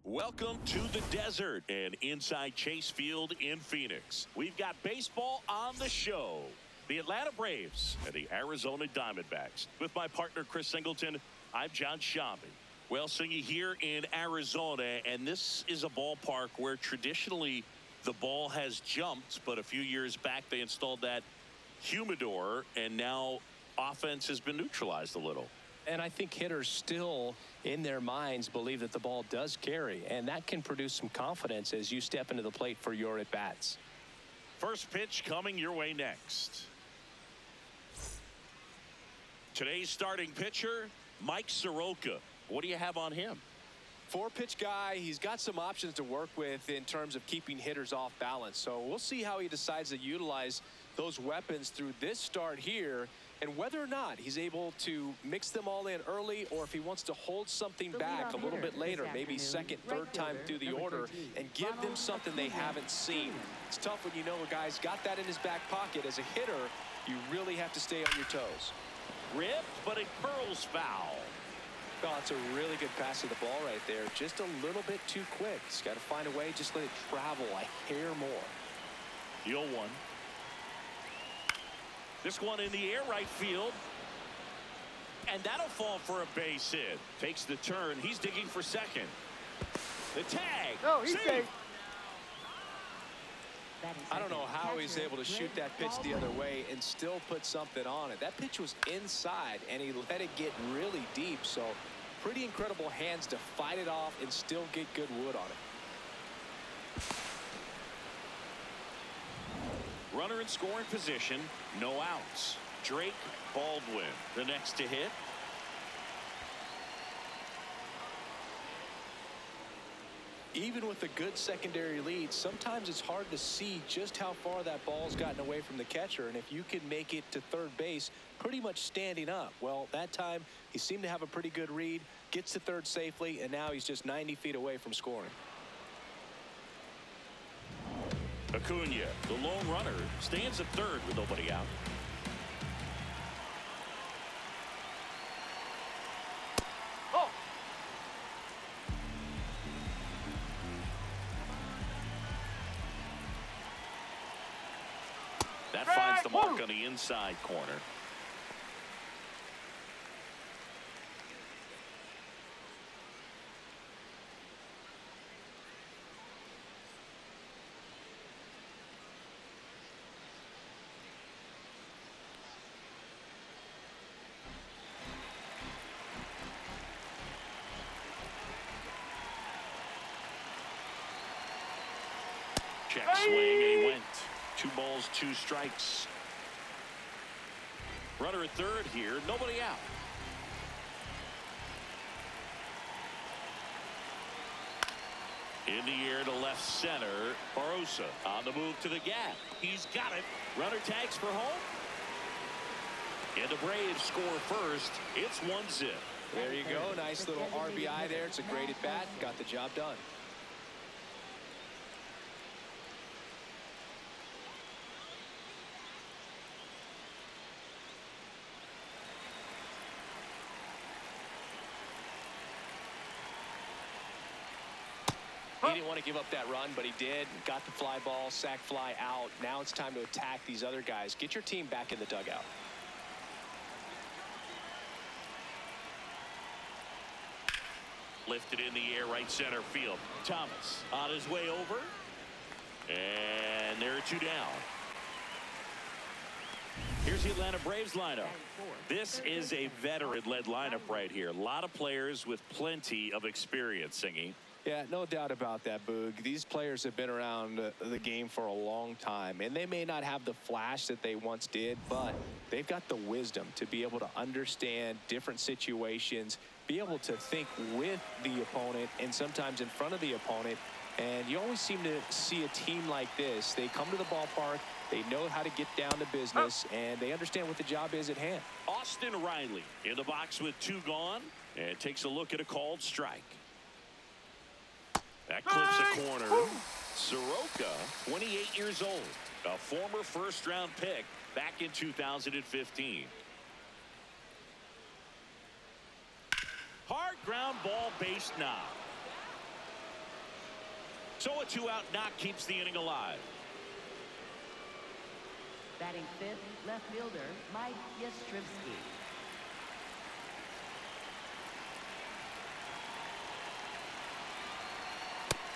Welcome to the desert and inside Chase Field in Phoenix. We've got baseball on the show. The Atlanta Braves and the Arizona Diamondbacks. With my partner, Chris Singleton, I'm John Shambi. Well, Singy, here in Arizona, and this is a ballpark where traditionally the ball has jumped, but a few years back they installed that humidor, and now offense has been neutralized a little. And I think hitters still, in their minds, believe that the ball does carry, and that can produce some confidence as you step into the plate for your at-bats. First pitch coming your way next. Today's starting pitcher, Mike Soroka. What do you have on him? Four-pitch guy. He's got some options to work with in terms of keeping hitters off balance. So we'll see how he decides to utilize those weapons through this start here, and whether or not he's able to mix them all in early, or if he wants to hold something back a little bit later, maybe second, third time through the order, and give them something they haven't seen. It's tough when you know a guy's got that in his back pocket. As a hitter, you really have to stay on your toes. Ripped, but it curls foul. Oh, it's a really good pass of the ball right there. Just a little bit too quick. He's got to find a way, just let it travel a hair more. The 0-1. This one in the air, right field. And that'll fall for a base hit. Takes the turn. He's digging for second. The tag. Oh, he's safe. I don't know how he's able to shoot that pitch the other way and still put something on it. That pitch was inside, and he let it get really deep. So pretty incredible hands to fight it off and still get good wood on it. Runner in scoring position, no outs. Drake Baldwin, the next to hit. Even with a good secondary lead, sometimes it's hard to see just how far that ball's gotten away from the catcher, and if you can make it to third base pretty much standing up. Well, that time he seemed to have a pretty good read, gets to third safely, and now he's just 90 feet away from scoring. Acuna, the lone runner, stands at third with nobody out. Oh! That finds the mark on the inside corner. Check swing, and he went. 2 balls, 2 strikes. Runner at third here, nobody out. In the air to left center. Barosa on the move to the gap. He's got it. Runner tags for home. And the Braves score first. It's 1-0. There you go. Nice little RBI there. It's a great at bat. Got the job done. He didn't want to give up that run, but he did. Got the fly ball, sac fly out. Now it's time to attack these other guys. Get your team back in the dugout. Lifted in the air, right center field. Thomas on his way over. And there are 2 down. Here's the Atlanta Braves lineup. This is a veteran-led lineup right here. A lot of players with plenty of experience, Singy. Yeah, no doubt about that, Boog. These players have been around the game for a long time, and they may not have the flash that they once did, but they've got the wisdom to be able to understand different situations, be able to think with the opponent and sometimes in front of the opponent. And you always seem to see a team like this. They come to the ballpark, they know how to get down to business, and they understand what the job is at hand. Austin Riley in the box with 2 gone, and takes a look at a called strike. That clips a corner. Soroka, 28 years old, a former first-round pick back in 2015. Hard ground ball, base knock. So a 2-out knock keeps the inning alive. Batting fifth, left fielder Mike Yastrzemski.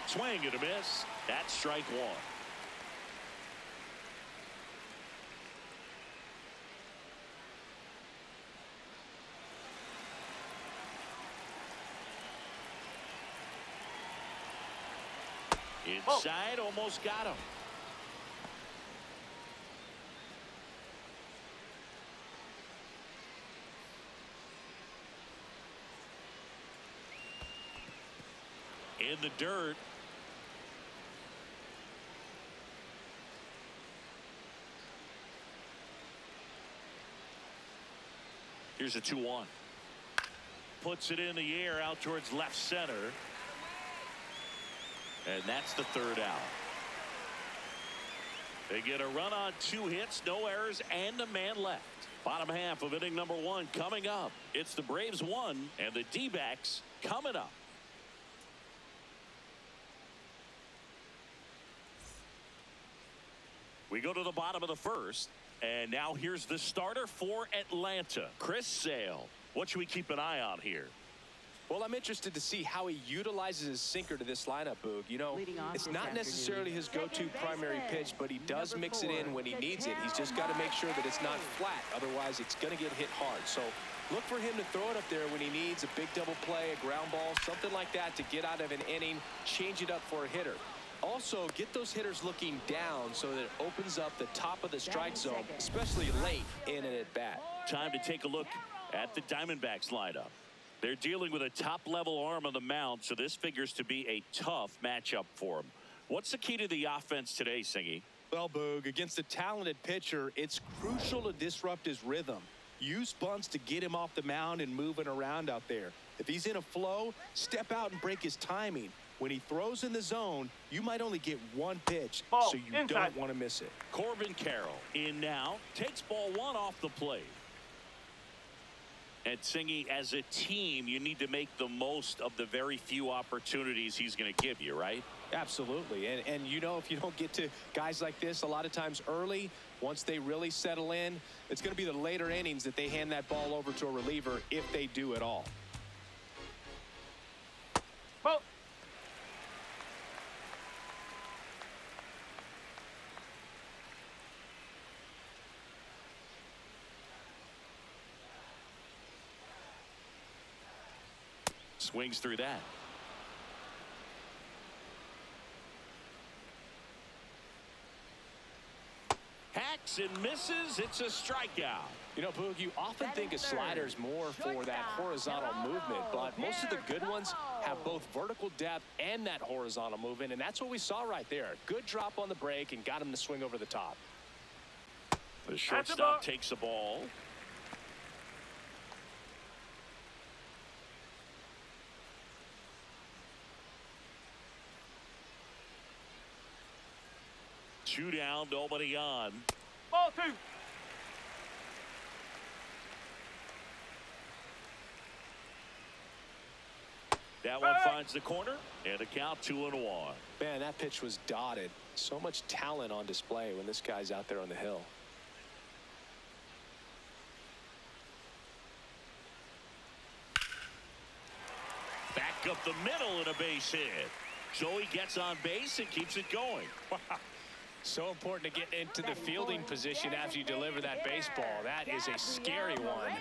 Swing and a miss. That's strike one. Inside, almost got him. In the dirt. Here's a 2-1. Puts it in the air out towards left center. And that's the third out. They get a run on 2 hits, no errors, and a man left. Bottom half of inning number 1 coming up. It's the Braves 1 and the D-backs coming up. We go to the bottom of the first, and now here's the starter for Atlanta, Chris Sale. What should we keep an eye on here? Well, I'm interested to see how he utilizes his sinker to this lineup, Boog. You know, it's not necessarily his go-to primary pitch, but he does mix it in when he needs it. He's just got to make sure that it's not flat. Otherwise, it's going to get hit hard. So look for him to throw it up there when he needs a big double play, a ground ball, something like that to get out of an inning, change it up for a hitter. Also, get those hitters looking down so that it opens up the top of the strike zone, especially late in an at-bat. Time to take a look at the Diamondbacks lineup. They're dealing with a top-level arm on the mound, so this figures to be a tough matchup for them. What's the key to the offense today, Singy? Well, Boog, against a talented pitcher, it's crucial to disrupt his rhythm. Use bunts to get him off the mound and moving around out there. If he's in a flow, step out and break his timing. When he throws in the zone, you might only get 1 pitch, so you don't want to miss it. Corbin Carroll in now, takes ball 1 off the plate. And Singy, as a team, you need to make the most of the very few opportunities he's going to give you, right? Absolutely. And you know, if you don't get to guys like this a lot of times early, once they really settle in, it's going to be the later innings that they hand that ball over to a reliever if they do at all. Well, Swings through that. Hacks and misses. It's a strikeout. You know, Boog, you often think of sliders more for that horizontal movement, but most of the good ones have both vertical depth and that horizontal movement, and that's what we saw right there. Good drop on the break and got him to swing over the top. The shortstop takes the ball. Two down, nobody on. ball 2. That one finds the corner, and a count 2-1. Man, that pitch was dotted. So much talent on display when this guy's out there on the hill. Back up the middle and a base hit. Joey gets on base and keeps it going. So important to get into the fielding position after you deliver that baseball. That is a scary one.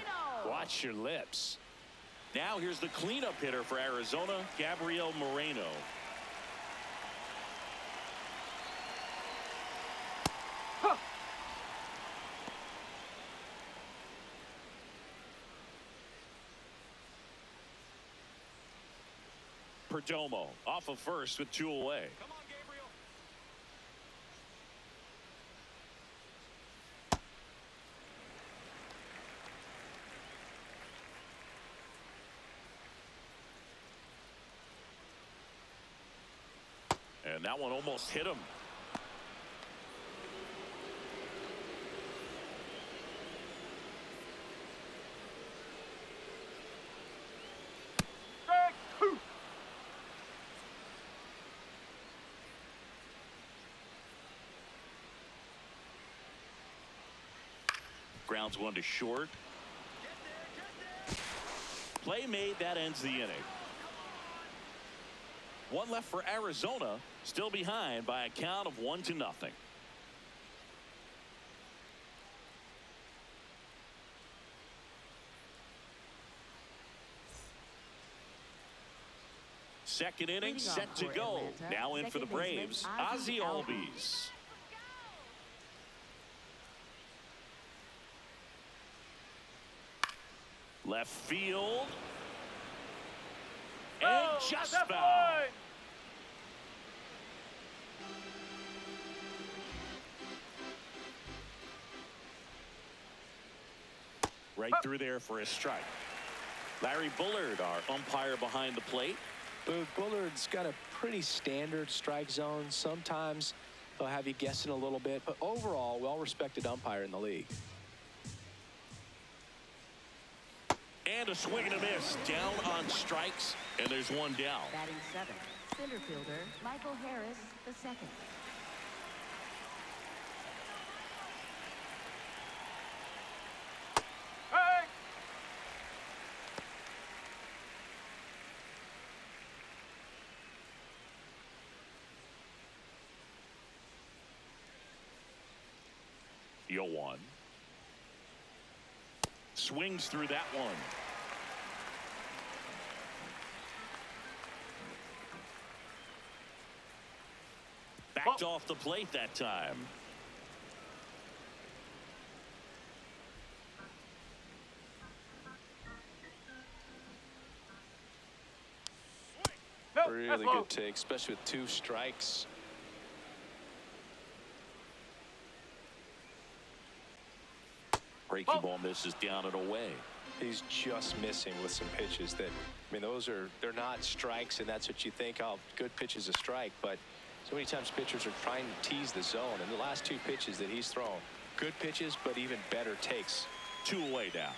Watch your lips. Now here's the cleanup hitter for Arizona, Gabriel Moreno. Perdomo off of first with 2 away. Come on, Gabriel. And that one almost hit him. Grounds one to short. Play made. That ends the inning. One left for Arizona. Still behind by a count of 1-0. Second inning set to go. Now in for the Braves, Ozzie Albies. Left field. And just foul. Right through there for a strike. Larry Bullard, our umpire behind the plate. Bullard's got a pretty standard strike zone. Sometimes they'll have you guessing a little bit, but overall, well-respected umpire in the league. And a swing and a miss. Down on strikes, and there's one down. Batting 7, center fielder Michael Harris II. Hey! Yo one. Swings through that one. Backed off the plate that time. No, Really good take, especially with 2 strikes. Breaking ball misses down and away. He's just missing with some pitches that, I mean, they're not strikes, and that's what you think, oh, good pitch is a strike, but so many times pitchers are trying to tease the zone, and the last 2 pitches that he's thrown, good pitches, but even better takes. 2 away now.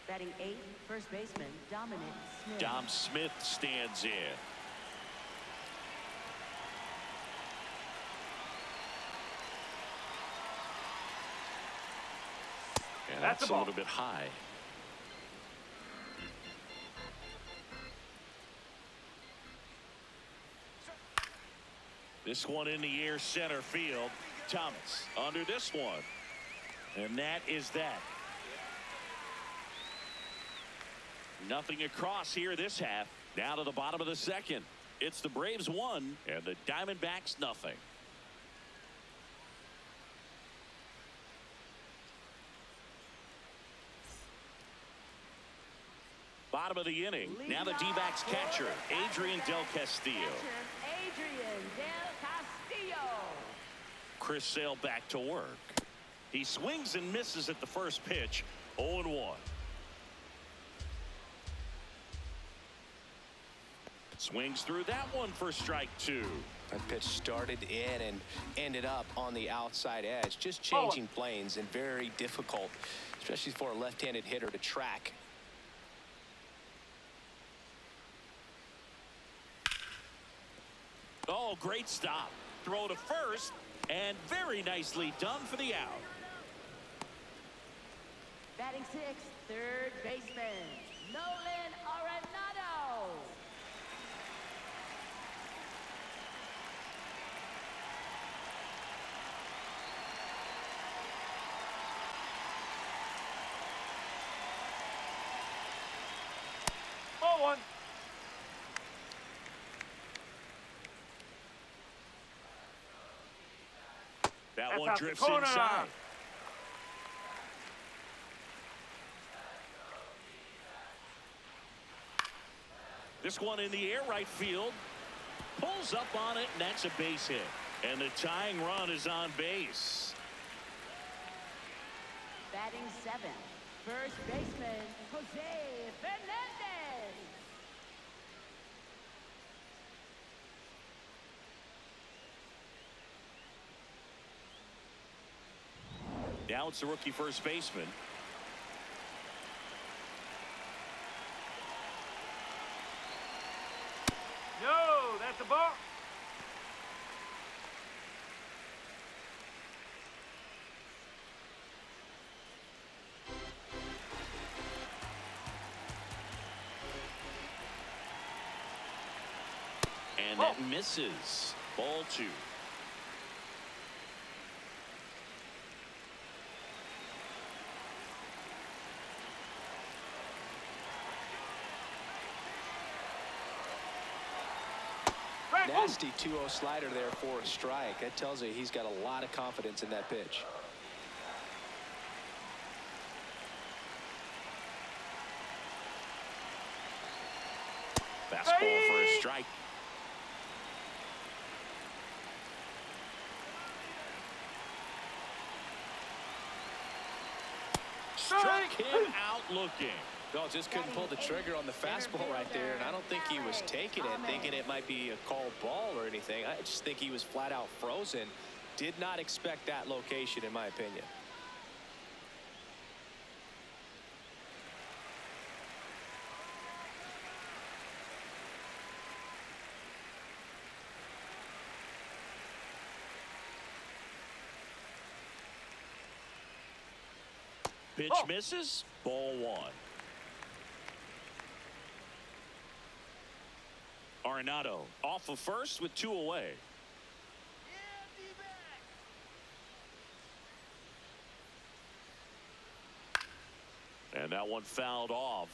Batting 8, first baseman Dominic Smith. Dom Smith stands in. And that's a little bit high. This one in the air, center field. Thomas under this one. And that is that. Nothing across here this half. Now to the bottom of the second. It's the Braves 1 and the Diamondbacks nothing. Bottom of the inning. Now the D-backs catcher, Adrian Del Castillo. Adrian Del Castillo. Chris Sale back to work. He swings and misses at the first pitch. 0-1. Swings through that one for strike 2. That pitch started in and ended up on the outside edge. Just changing planes and very difficult, especially for a left-handed hitter to track. Oh, great stop. Throw to first, and very nicely done for the out. Batting 6, third baseman Nolan Arenado. Ball 1. That That's one out the drifts corner. inside. This one in the air, right field. Pulls up on it, and that's a base hit. And the tying run is on base. Batting 7, first baseman Jose Fernandez. Now it's the rookie first baseman. No, that's a ball. And that misses. Ball 2. Nasty 2-0 slider there for a strike. That tells you he's got a lot of confidence in that pitch. Fastball for a strike. Struck him out looking. No, just couldn't pull the trigger on the fastball right there, and I don't think he was taking it, thinking it might be a called ball or anything. I just think he was flat out frozen. Did not expect that location, in my opinion. Pitch misses. Ball 1. Arenado off of first with 2 away. And that one fouled off.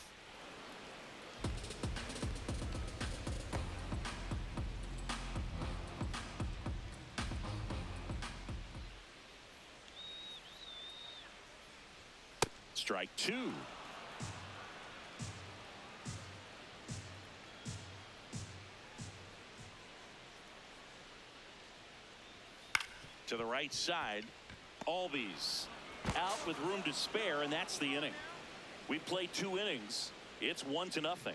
Strike 2. To the right side. Albies out with room to spare, and that's the inning. We played 2 innings. It's 1-0.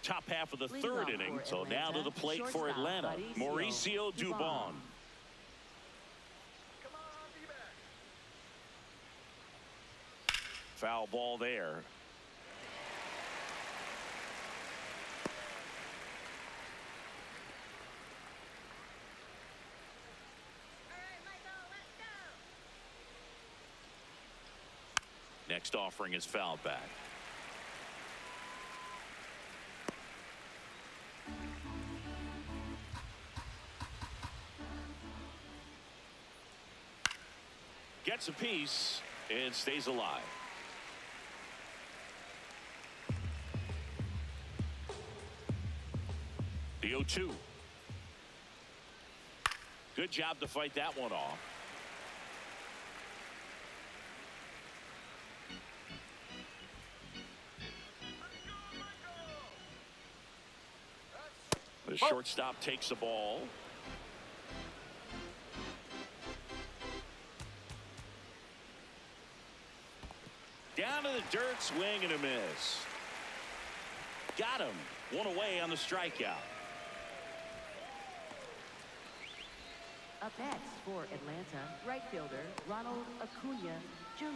Top half of the third inning. So now to the plate for Atlanta, Mauricio Dubon. Foul ball there. Next offering is fouled back. Gets a piece and stays alive. The 0-2. Good job to fight that one off. The shortstop takes the ball. Down to the dirt, swing and a miss. Got him. 1 away on the strikeout. Up next for Atlanta, right fielder Ronald Acuna Jr.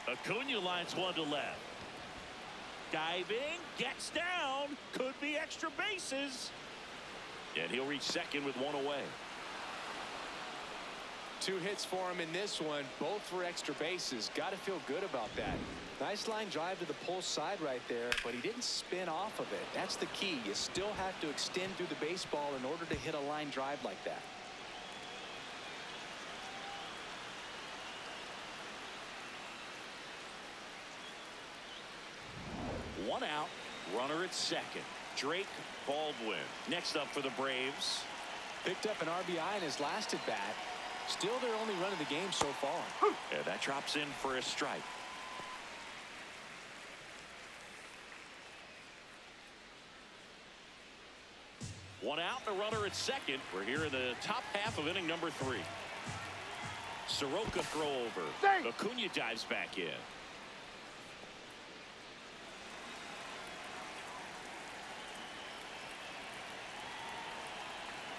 Acuna lines one to left. Diving, gets down, could be extra bases. And he'll reach second with 1 away. 2 hits for him in this one, both for extra bases. Got to feel good about that. Nice line drive to the pull side right there, but he didn't spin off of it. That's the key. You still have to extend through the baseball in order to hit a line drive like that. One out, runner at second. Drake Baldwin next up for the Braves. Picked up an RBI in his last at bat. Still their only run of the game so far. And that drops in for a strike. One out, the runner at second. We're here in the top half of inning number 3. Soroka throw over. Acuna dives back in.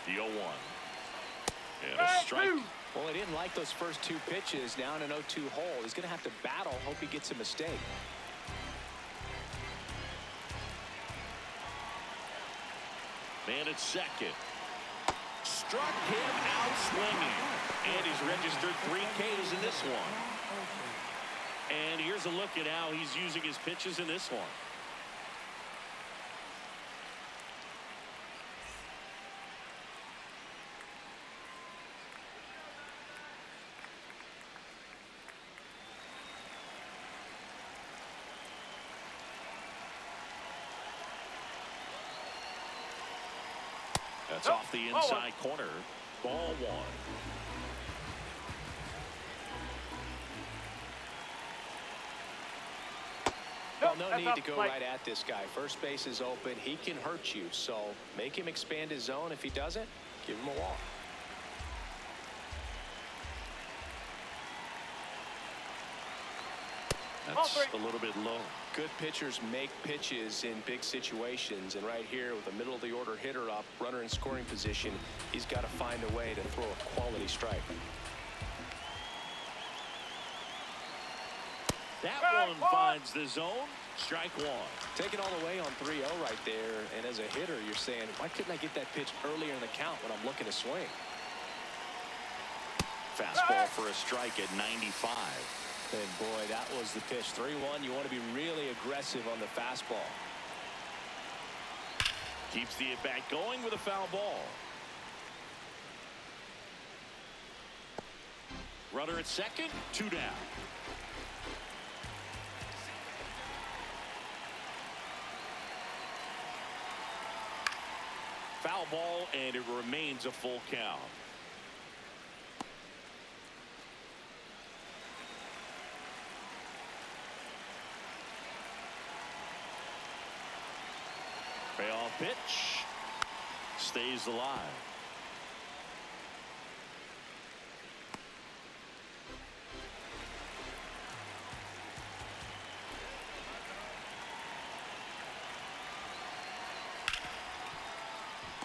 The 0-1. And a strike Well, he didn't like those first two pitches. Now in an 0-2 hole. He's going to have to battle. Hope he gets a mistake. Man at second. Struck him out swinging. And he's registered 3 Ks in this one. And here's a look at how he's using his pitches in this one. That's off the inside corner. Ball 1. Well, no need to go right at this guy. First base is open. He can hurt you. So make him expand his zone. If he doesn't, give him a walk. That's a little bit low. Good pitchers make pitches in big situations, and right here with a middle of the order hitter up, runner in scoring position, he's got to find a way to throw a quality strike. That one finds the zone. Strike 1. Taking all the way on 3-0 right there, and as a hitter you're saying, why couldn't I get that pitch earlier in the count when I'm looking to swing? Fastball for a strike at 95. And boy, that was the pitch. 3-1. You want to be really aggressive on the fastball. Keeps the at-bat going with a foul ball. Runner at second, 2 down. Foul ball, and it remains a full count. Payoff pitch. Stays alive.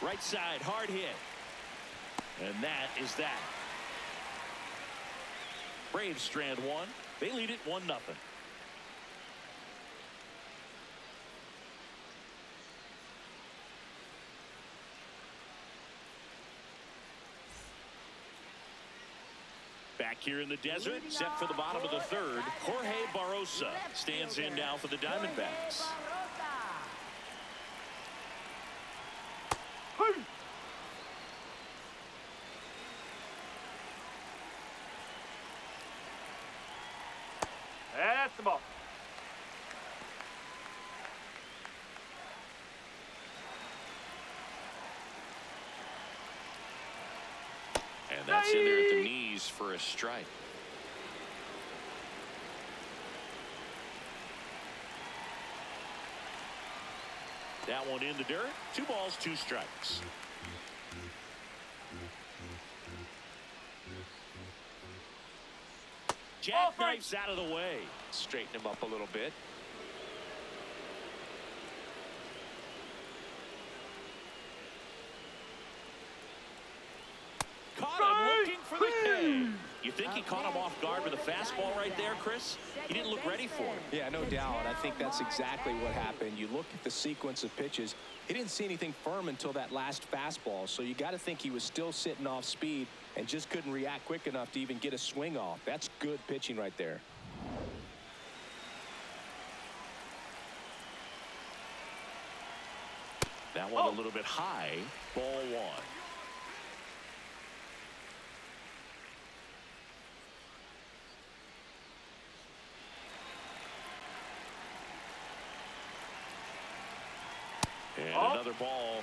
Right side, hard hit. And that is that. Braves strand 1. They lead it 1-0. Back here in the desert, set for the bottom of the 3rd, Jorge Barrosa stands in now for the Diamondbacks. That's the ball. And that's in there at the knees for a strike. That one in the dirt. 2 balls, 2 strikes. Jackknifes out of the way. Straighten him up a little bit. Caught him looking for the K. You think he caught him off guard with a fastball right there, Chris? He didn't look ready for it. Yeah, no doubt. I think that's exactly what happened. You look at the sequence of pitches. He didn't see anything firm until that last fastball. So you got to think he was still sitting off speed and just couldn't react quick enough to even get a swing off. That's good pitching right there. That one a little bit high. Ball 1. And another ball.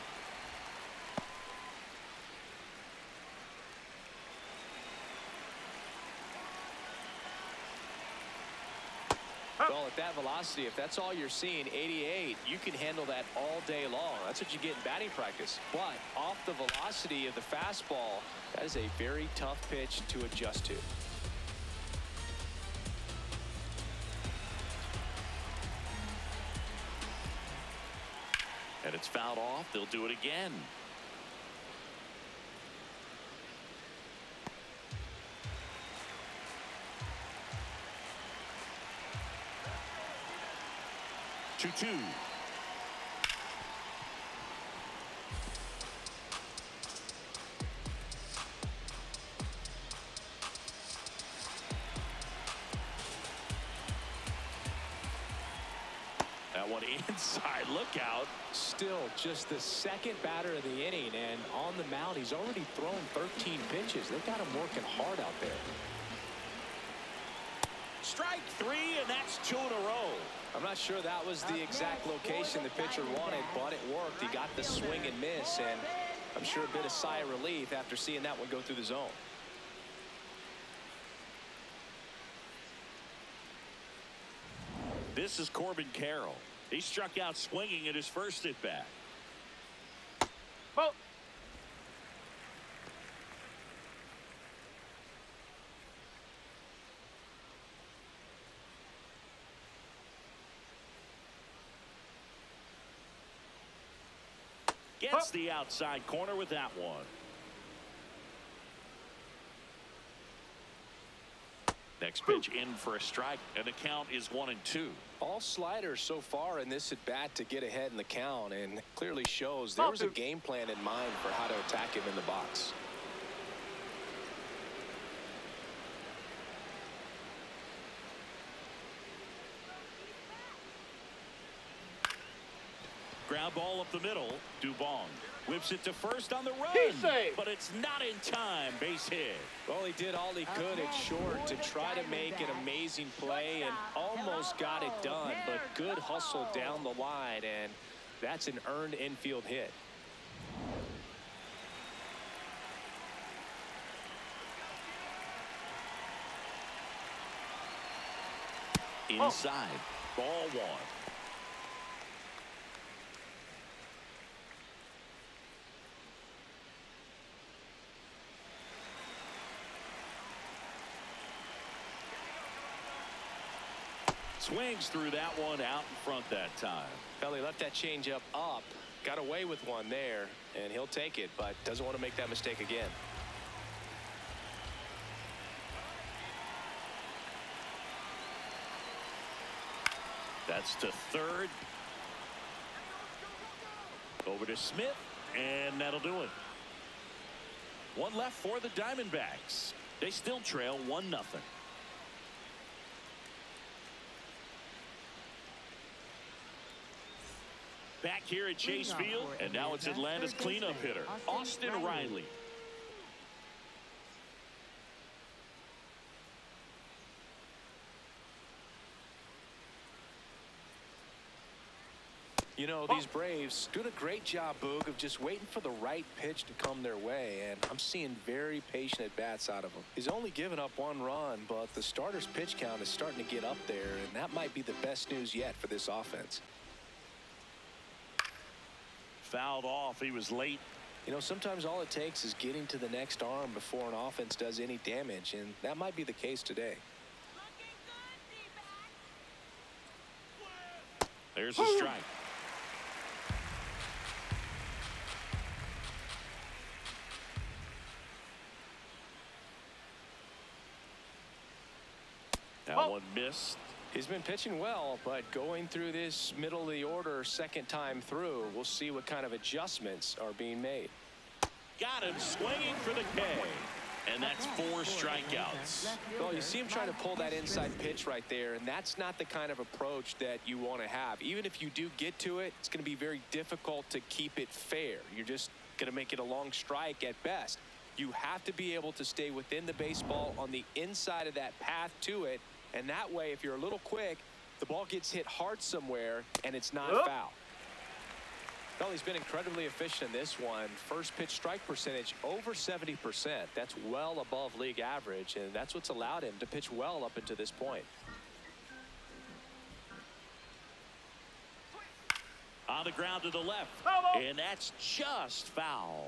Well, at that velocity, if that's all you're seeing, 88, you can handle that all day long. That's what you get in batting practice. But off the velocity of the fastball, that is a very tough pitch to adjust to. And it's fouled off. They'll do it again. 2-2. That one inside. Look out. Still just the second batter of the inning, and on the mound he's already thrown 13 pitches. They've got him working hard out there. Strike 3, and that's 2 in a row. I'm not sure that was the exact location the pitcher wanted, but it worked. He got the swing and miss, and I'm sure a bit of sigh of relief after seeing that one go through the zone. This is Corbin Carroll. He struck out swinging at his first at bat. Oh. Gets the outside corner with that one. Next pitch in for a strike, and the count is 1-2. All sliders so far in this at bat to get ahead in the count, and clearly shows there was a game plan in mind for how to attack him in the box. Ground ball up the middle. Dubon whips it to first on the run, but it's not in time. Base hit. Well, he did all he could at short to try to make an amazing play and almost got it done, but good hustle down the line, and that's an earned infield hit. Inside. Ball 1. Swings through that one out in front that time. Well, he left that changeup up, got away with one there, and he'll take it, but doesn't want to make that mistake again. That's to third. Over to Smith, and that'll do it. One left for the Diamondbacks. They still trail 1-0. Back here at Chase Field, and now it's Atlanta's cleanup hitter, Austin Riley. You know, these Braves doing a great job, Boog, of just waiting for the right pitch to come their way, and I'm seeing very patient at-bats out of him. He's only given up 1 run, but the starter's pitch count is starting to get up there, and that might be the best news yet for this offense. Fouled off. He was late. You know, sometimes all it takes is getting to the next arm before an offense does any damage, and that might be the case today. There's a strike. That one missed. He's been pitching well, but going through this middle of the order second time through, we'll see what kind of adjustments are being made. Got him swinging for the K. And that's 4 strikeouts. Well, you see him trying to pull that inside pitch right there, and that's not the kind of approach that you want to have. Even if you do get to it, it's going to be very difficult to keep it fair. You're just going to make it a long strike at best. You have to be able to stay within the baseball on the inside of that path to it, and that way, if you're a little quick, the ball gets hit hard somewhere, and it's not foul. Well, he's been incredibly efficient in this one. First pitch strike percentage over 70%. That's well above league average, and that's what's allowed him to pitch well up until this point. On the ground to the left, and that's just foul.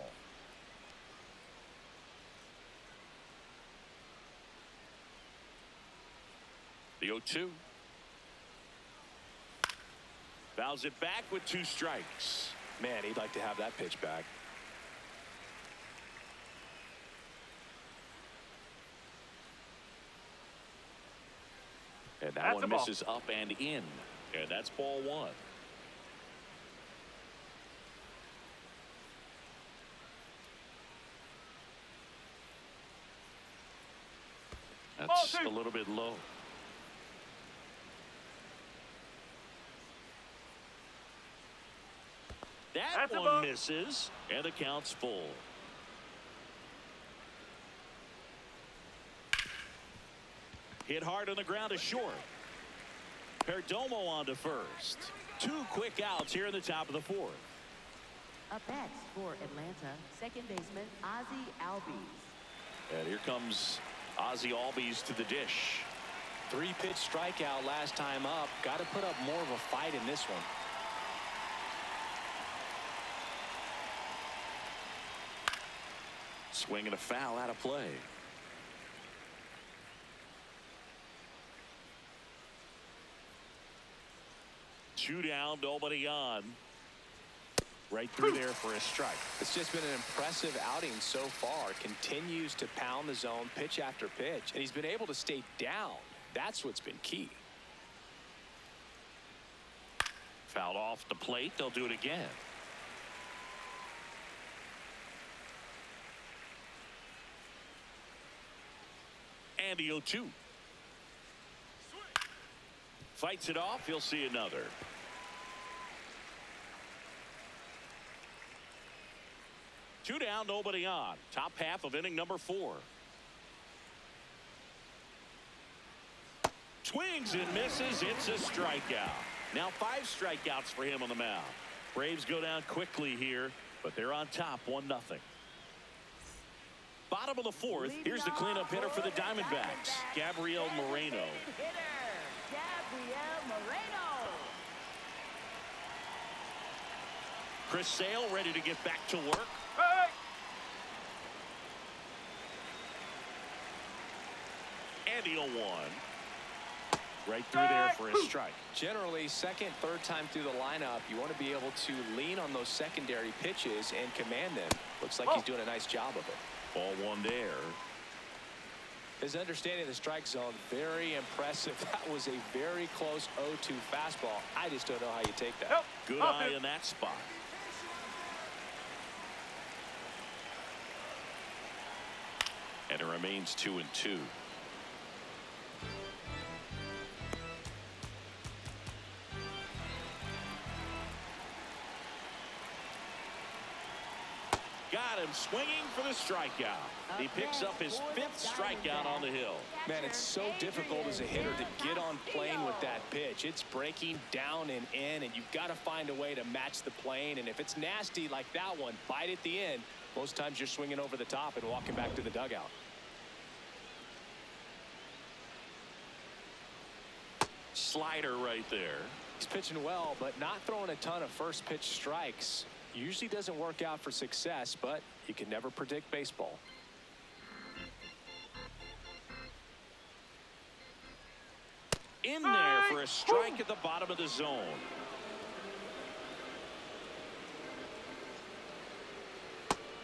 The 0-2. Fouls it back with 2 strikes. Man, he'd like to have that pitch back. And that one misses up and in. And that's ball 1. just a little bit low. That one misses, and the count's full. Hit hard on the ground to short. Perdomo on to first. 2 quick outs here in the top of the 4th. Up next for Atlanta, second baseman Ozzie Albies. And here comes Ozzie Albies to the dish. 3-pitch strikeout last time up. Got to put up more of a fight in this one. Swing and a foul out of play. Two down, nobody on. Right through there for a strike. It's just been an impressive outing so far. Continues to pound the zone pitch after pitch, and he's been able to stay down. That's what's been key. Fouled off the plate. They'll do it again. And the 0-2. Fights it off. He'll see another. Two down, nobody on. Top half of inning number 4. Swings and misses. It's a strikeout. Now 5 strikeouts for him on the mound. Braves go down quickly here, but they're on top 1-0. Bottom of the 4th. Here's the cleanup hitter for the Diamondbacks, Gabriel Moreno. Chris Sale ready to get back to work. And the 0-1. Right through there for a strike. Generally, second, third time through the lineup, you want to be able to lean on those secondary pitches and command them. Looks like he's doing a nice job of it. Ball 1 there. His understanding of the strike zone, very impressive. That was a very close 0-2 fastball. I just don't know how you take that. Good eye in that spot. And it remains 2-2. Got him swinging for the strikeout. He picks up his 5th strikeout on the hill. Man, it's so difficult as a hitter to get on plane with that pitch. It's breaking down and in, and you've got to find a way to match the plane. And if it's nasty like that one, bite at the end. Most times you're swinging over the top and walking back to the dugout. Slider right there. He's pitching well, but not throwing a ton of first pitch strikes. Usually doesn't work out for success, but you can never predict baseball. In there for a strike at the bottom of the zone.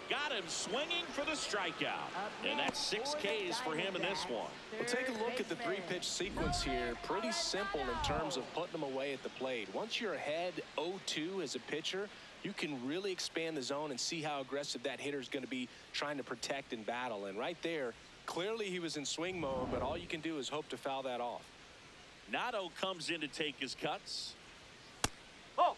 Got him swinging for the strikeout. And that's 6 Ks for him in this one. Well, take a look at the 3-pitch sequence here. Pretty simple in terms of putting them away at the plate. Once you're ahead 0-2 as a pitcher, you can really expand the zone and see how aggressive that hitter is going to be trying to protect and battle. And right there, clearly he was in swing mode, but all you can do is hope to foul that off. Nato comes in to take his cuts. Oh.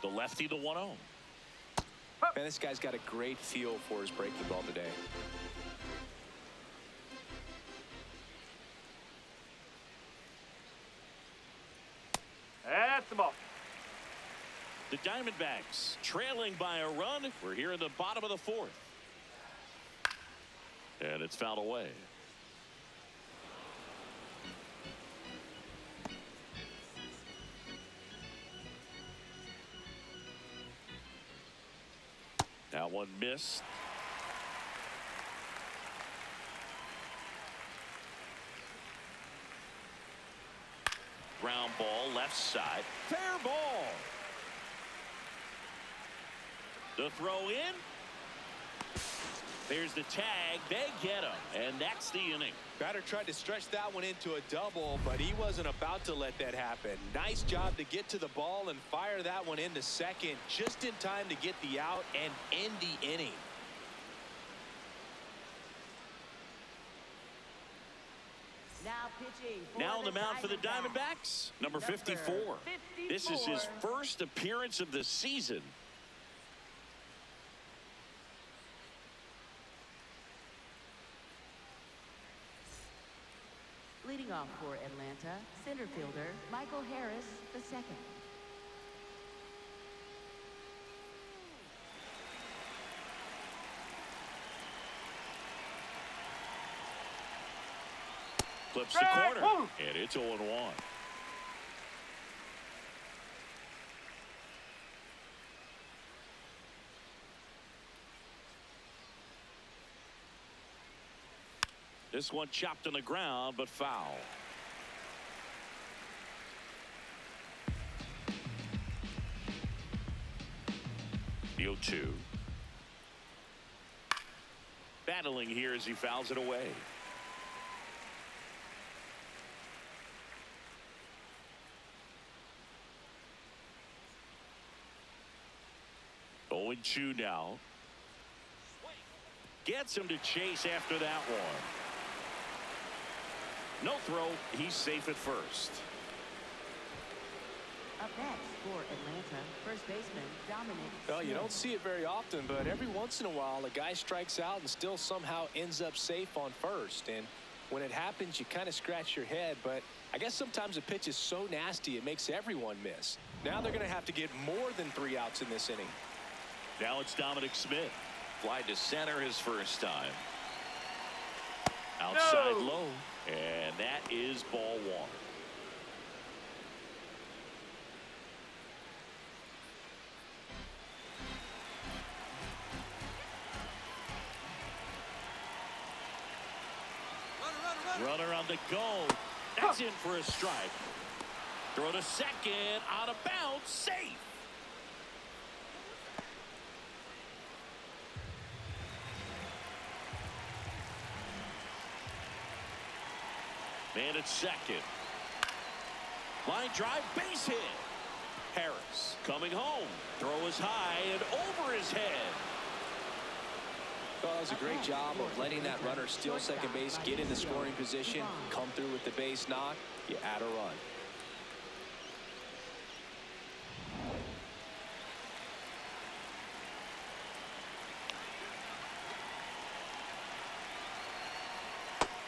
The lefty, the 1-0. Man, this guy's got a great feel for his breaking ball today. That's the ball. The Diamondbacks trailing by a run. We're here in the bottom of the 4th. And it's fouled away. That one missed. Ground ball left side. Fair ball. The throw in. There's the tag. They get him, and that's the inning. Batter tried to stretch that one into a double, but he wasn't about to let that happen. Nice job to get to the ball and fire that one into second just in time to get the out and end the inning. Now on the mound for the Diamondbacks, number 54. This is his first appearance of the season. Leading off for Atlanta, center fielder Michael Harris II. Clips the corner, and it's 0-1. This one chopped on the ground, but foul. The 0-2. Battling here as he fouls it away. Oh, 0-2 now. Gets him to chase after that one. No throw. He's safe at first. Up next for Atlanta, first baseman Dominic. Well, you don't see it very often, but every once in a while, a guy strikes out and still somehow ends up safe on first. And when it happens, you kind of scratch your head. But I guess sometimes a pitch is so nasty, it makes everyone miss. Now they're going to have to get more than 3 outs in this inning. Now it's Dominic Smith. Fly to center his first time. Outside low. And that is ball 1. Runner on the go. That's in for a strike. Throw to second. Out of bounds. Safe. Man at second. Line drive, base hit. Harris coming home. Throw is high and over his head. Well, that was a great job of letting that runner steal second base, get in the scoring position, come through with the base knock. You add a run.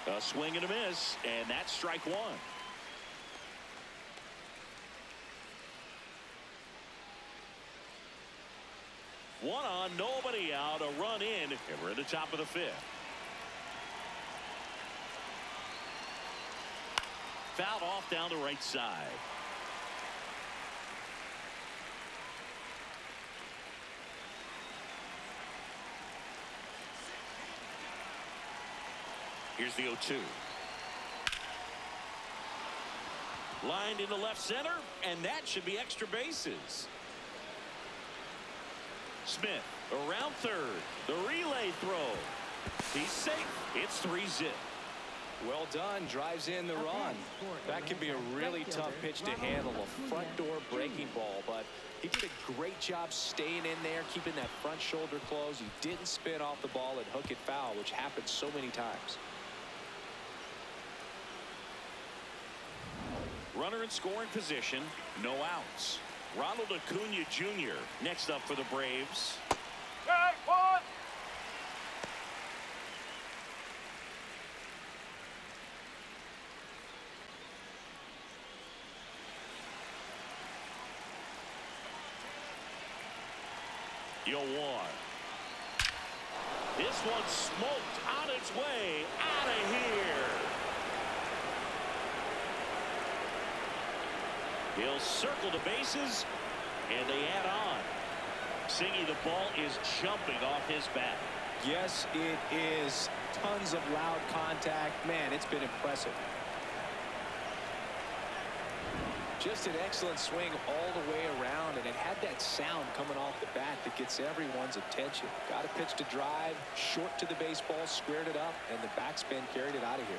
A swing and a miss, and that's strike 1. One on, nobody out, a run in, and we're at the top of the 5th. Fouled off down the right side. Here's the 0-2. Lined into left center, and that should be extra bases. Smith around third. The relay throw. He's safe. It's 3-zip. Well done. Drives in the run. That can be a really tough pitch to handle, a front door breaking ball, but he did a great job staying in there, keeping that front shoulder closed. He didn't spin off the ball and hook it foul, which happens so many times. Runner in scoring position, no outs. Ronald Acuna Jr. next up for the Braves. Yo, 1. This one smoked on its way out of here. He'll circle the bases, and they add on. Singy, the ball is jumping off his bat. Yes, it is. Tons of loud contact. Man, it's been impressive. Just an excellent swing all the way around, and it had that sound coming off the bat that gets everyone's attention. Got a pitch to drive, short to the baseball, squared it up, and the backspin carried it out of here.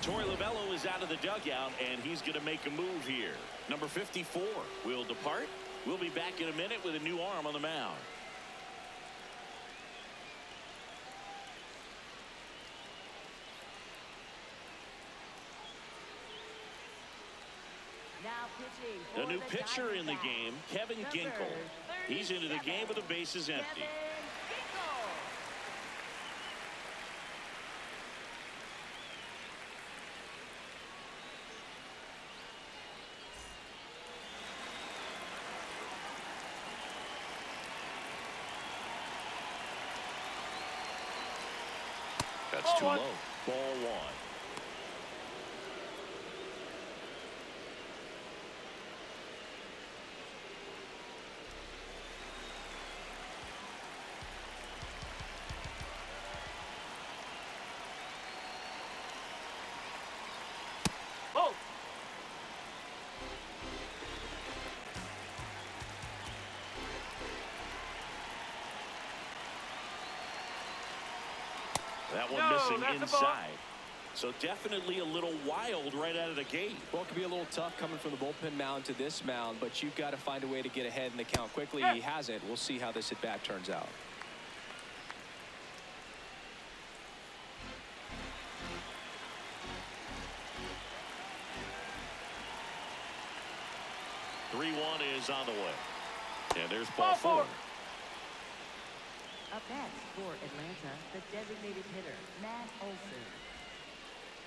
Torey Lovullo is out of the dugout, and he's going to make a move here. Number 54 will depart. We'll be back in a minute with a new arm on the mound. Now pitching for A new the pitcher in the Diamondbacks. game, Kevin Number Ginkel. He's into the game with the bases empty. Kevin Ginkel. That's too low. Ball one. Oh. That one No, missing that's the ball. inside. So definitely a little wild right out of the gate. Well, it could be a little tough coming from the bullpen mound to this mound, but you've got to find a way to get ahead in the count quickly. Yeah. He hasn't. We'll see how this at bat turns out. Three one is on the way. And there's ball Ball four. Up next for Atlanta, the designated hitter, Matt Olson.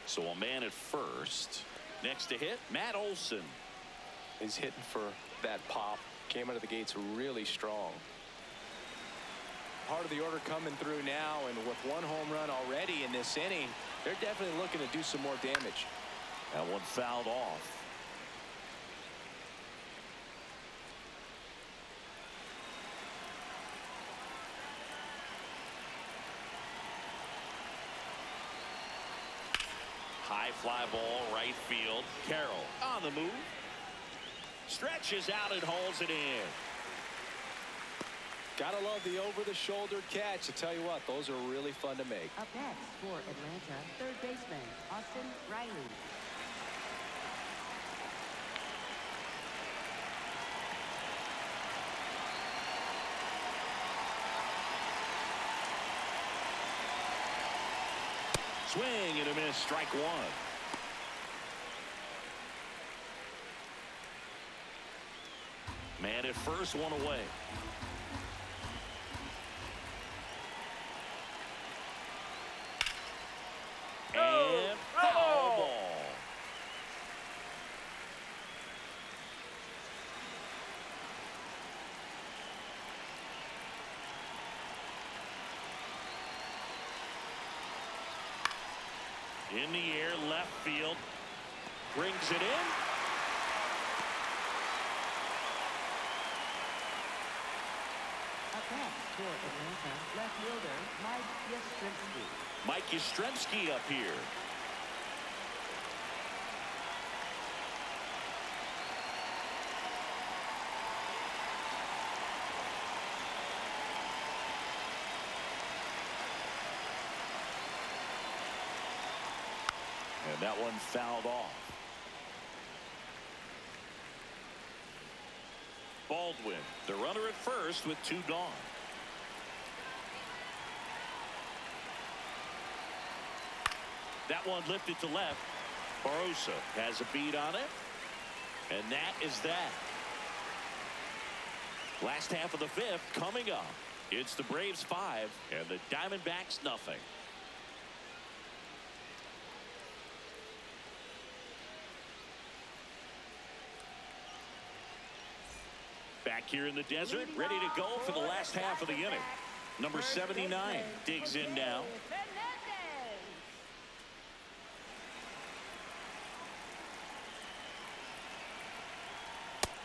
So a man at first. Next to hit, Matt Olson. He's hitting for that pop. Came out of the gates really strong. Part of the order coming through now, and with one home run already in this inning, they're definitely looking to do some more damage. That one fouled off. High fly ball, right field. Carroll on the move. Stretches out and hauls it in. Gotta love the over-the-shoulder catch. I tell you what, those are really fun to make. Up next for Atlanta, third baseman, Austin Riley. Swing and a miss, strike one. Man at first, one away. And foul ball. In the air, left field. Brings it in. Up next for Atlanta, left fielder, Mike Yastrzemski. Mike Yastrzemski up here. And that one fouled off. Baldwin, the runner at first with two gone. That one lifted to left. Barosa has a beat on it. And that is that. Last half of the fifth coming up. It's the Braves 5 and the Diamondbacks nothing. Back here in the desert, ready to go for the last half of the inning. Number 79 digs in now.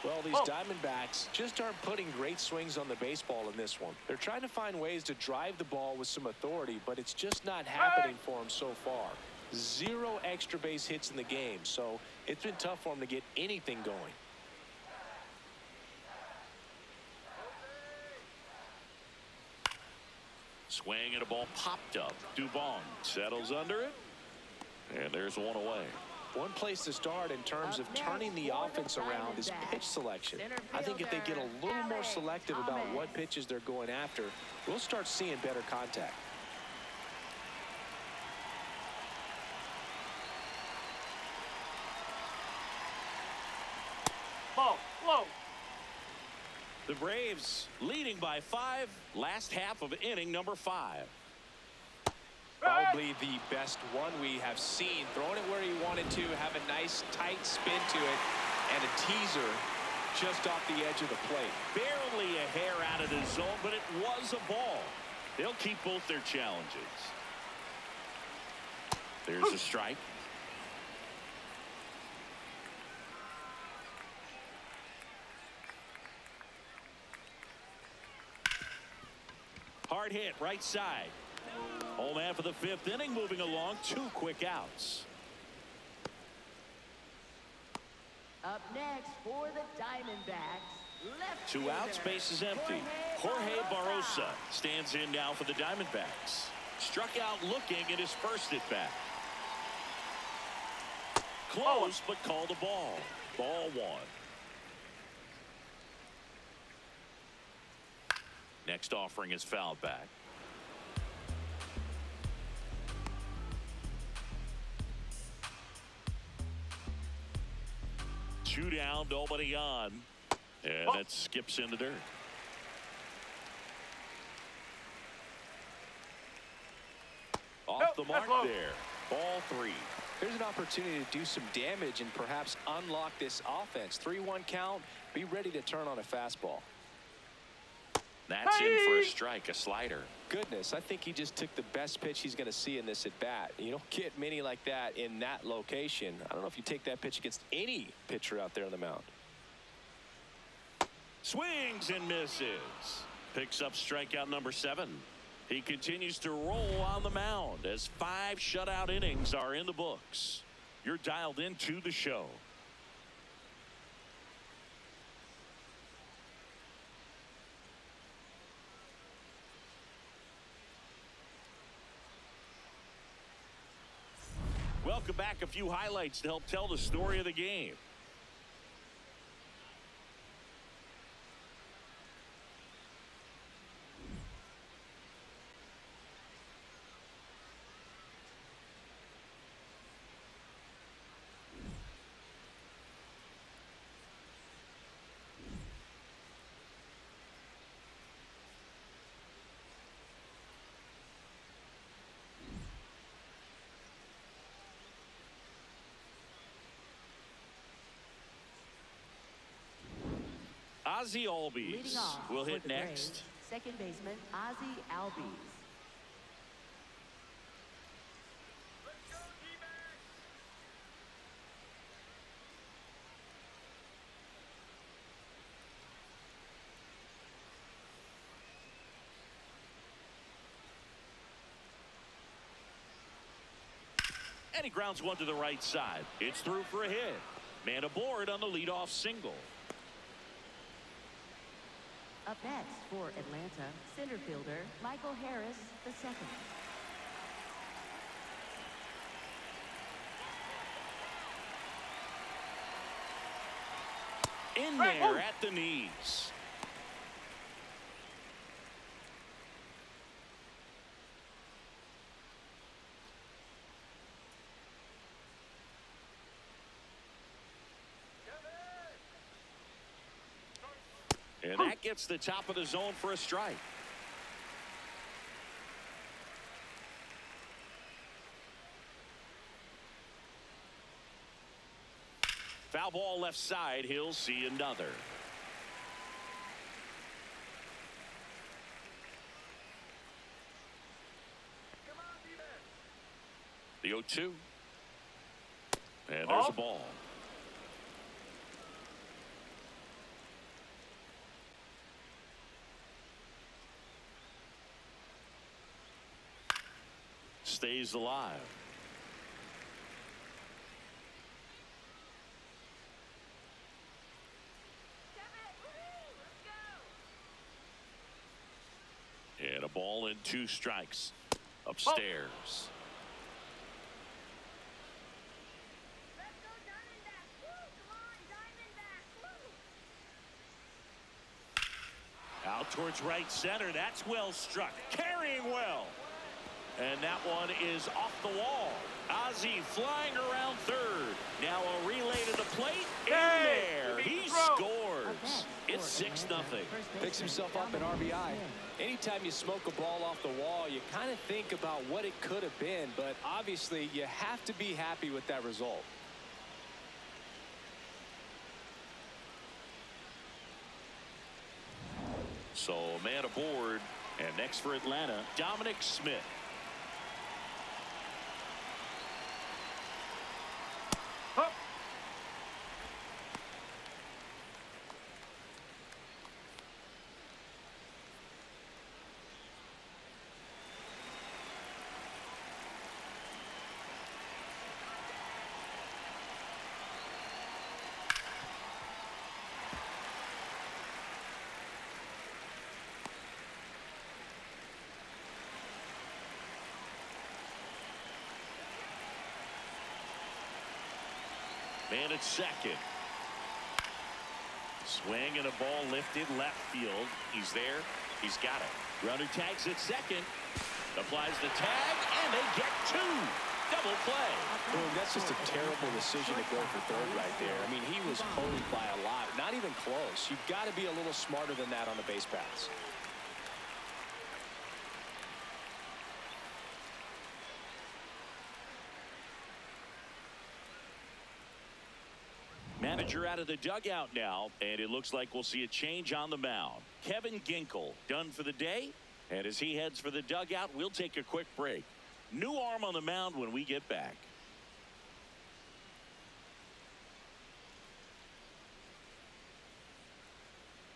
Well, these Diamondbacks just aren't putting great swings on the baseball in this one. They're trying to find ways to drive the ball with some authority, but it's just not happening for them so far. 0 extra base hits in the game, so it's been tough for them to get anything going. Swing and a ball popped up. Dubon settles under it. And there's one away. One place to start in terms of turning the offense around is pitch selection. I think if they get a little more selective about what pitches they're going after, we'll start seeing better contact. Ball. Whoa. The Braves leading by 5. Last half of inning number 5. Probably the best one we have seen. Throwing it where he wanted to, have a nice tight spin to it, and a teaser just off the edge of the plate. Barely a hair out of the zone, but it was a ball. They'll keep both their challenges. There's a strike. Hard hit right side. Home half of the 5th inning, moving along. 2 quick outs. Up next for the Diamondbacks, left 2 outs, fielder, base is empty. Jorge Barrosa stands in now for the Diamondbacks. Struck out looking at his first at bat. Close, but called a ball. Ball 1. Next offering is fouled back. Two down, nobody on. And that skips into dirt. Off the mark there. Ball 3. There's an opportunity to do some damage and perhaps unlock this offense. 3-1 count. Be ready to turn on a fastball. That's in for a strike, a slider. Goodness, I think he just took the best pitch he's going to see in this at bat. You don't get many like that in that location. I don't know if you take that pitch against any pitcher out there on the mound. Swings and misses. Picks up strikeout number 7. He continues to roll on the mound as 5 shutout innings are in the books. You're dialed into the show. Welcome back. A few highlights to help tell the story of the game. Ozzie Albies will hit next. Second baseman Ozzie Albies. And he grounds one to the right side. It's through for a hit. Man aboard on the leadoff single. Up next for Atlanta, center fielder Michael Harris II. In there at the knees. And that gets the top of the zone for a strike. Foul ball left side. He'll see another. The 0-2. And there's a ball. stays alive. And a ball and 2 strikes. Upstairs. Let's go Diamondbacks! Woo! Come on, Diamondbacks! Woo! Out towards right center. That's well struck. Carrying well. And that one is off the wall. Ozzie flying around third. Now a relay to the plate. In there. He scores. It's 6-0. Picks himself up an RBI. Anytime you smoke a ball off the wall, you kind of think about what it could have been, but obviously you have to be happy with that result. So a man aboard. And next for Atlanta, Dominic Smith. Up. Man at second. Swing and a ball lifted left field. He's there. He's got it. Runner tags at second. Applies the tag, and they get 2. Double play. Boom, that's just a terrible decision to go for third right there. I mean, he was hosed by a lot. Not even close. You've got to be a little smarter than that on the base paths. Manager out of the dugout now, and it looks like we'll see a change on the mound. Kevin Ginkel done for the day, and as he heads for the dugout, we'll take a quick break. New arm on the mound when we get back.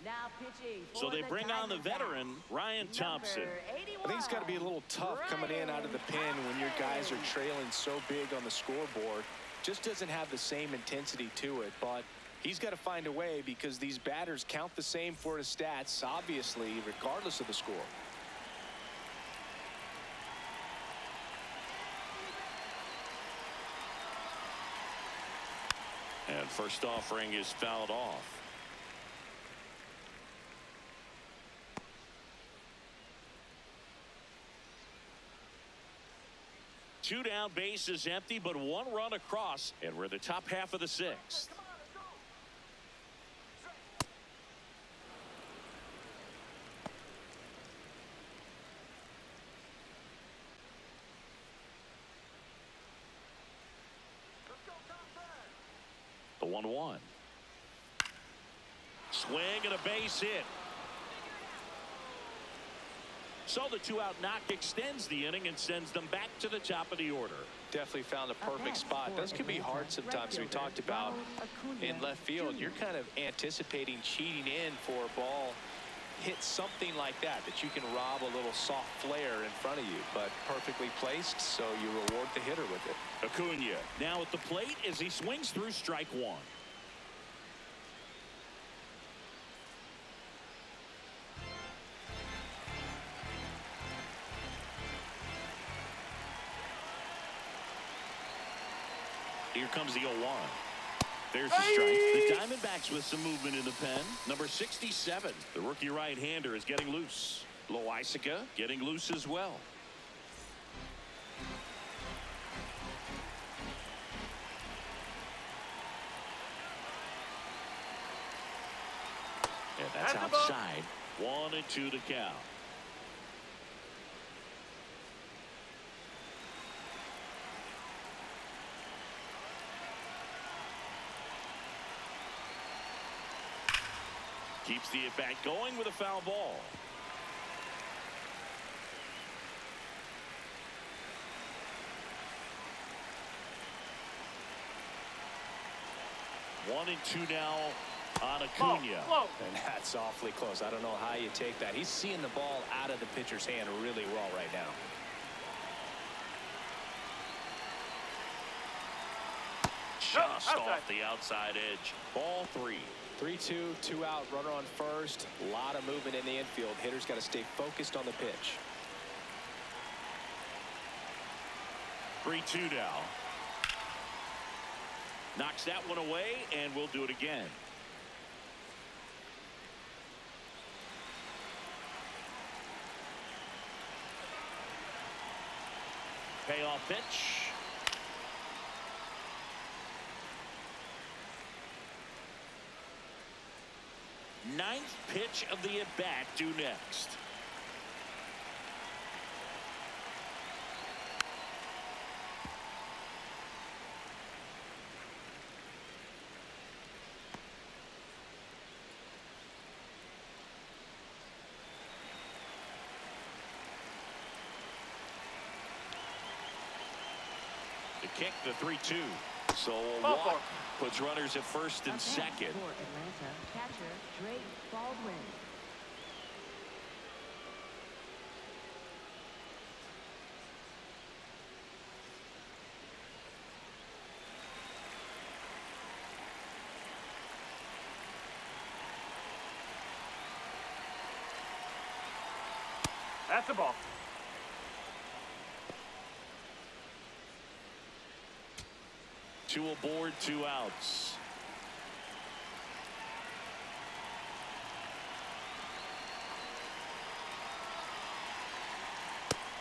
Now pitching So for they bring on the veteran, Ryan Thompson. I think it's got to be a little tough coming in out of the pen when your guys are trailing so big on the scoreboard. Just doesn't have the same intensity to it, but he's got to find a way because these batters count the same for his stats, obviously, regardless of the score. And first offering is fouled off. Two down, base is empty, but 1 run across, and we're in the top half of the 6th. The 1-1. Swing and a base hit. So the 2-out knock extends the inning and sends them back to the top of the order. Definitely found a perfect spot. Those can be hard sometimes. We talked about in left field, you're kind of anticipating cheating in for a ball. Hit something like that you can rob a little soft flare in front of you, but perfectly placed, so you reward the hitter with it. Acuna now at the plate as he swings through strike 1. Here comes the 0-1. There's the strike. The Diamondbacks with some movement in the pen. Number 67, the rookie right-hander, is getting loose. Loisaga getting loose as well. And that's outside. 1-2 to count. Keeps the at-bat going with a foul ball. One and 2 now on Acuna. Whoa. And that's awfully close. I don't know how you take that. He's seeing the ball out of the pitcher's hand really well right now. just outside. off the outside edge. Ball 3. 3-2, 2 out, runner on first. A lot of movement in the infield. Hitter's got to stay focused on the pitch. 3-2 now. Knocks that one away, and we'll do it again. Payoff pitch. Ninth pitch of the at-bat due next. The kick, the 3-2. So a walk puts runners at first and second. For Atlanta, catcher Drake Baldwin. That's the ball. Two aboard, 2 outs.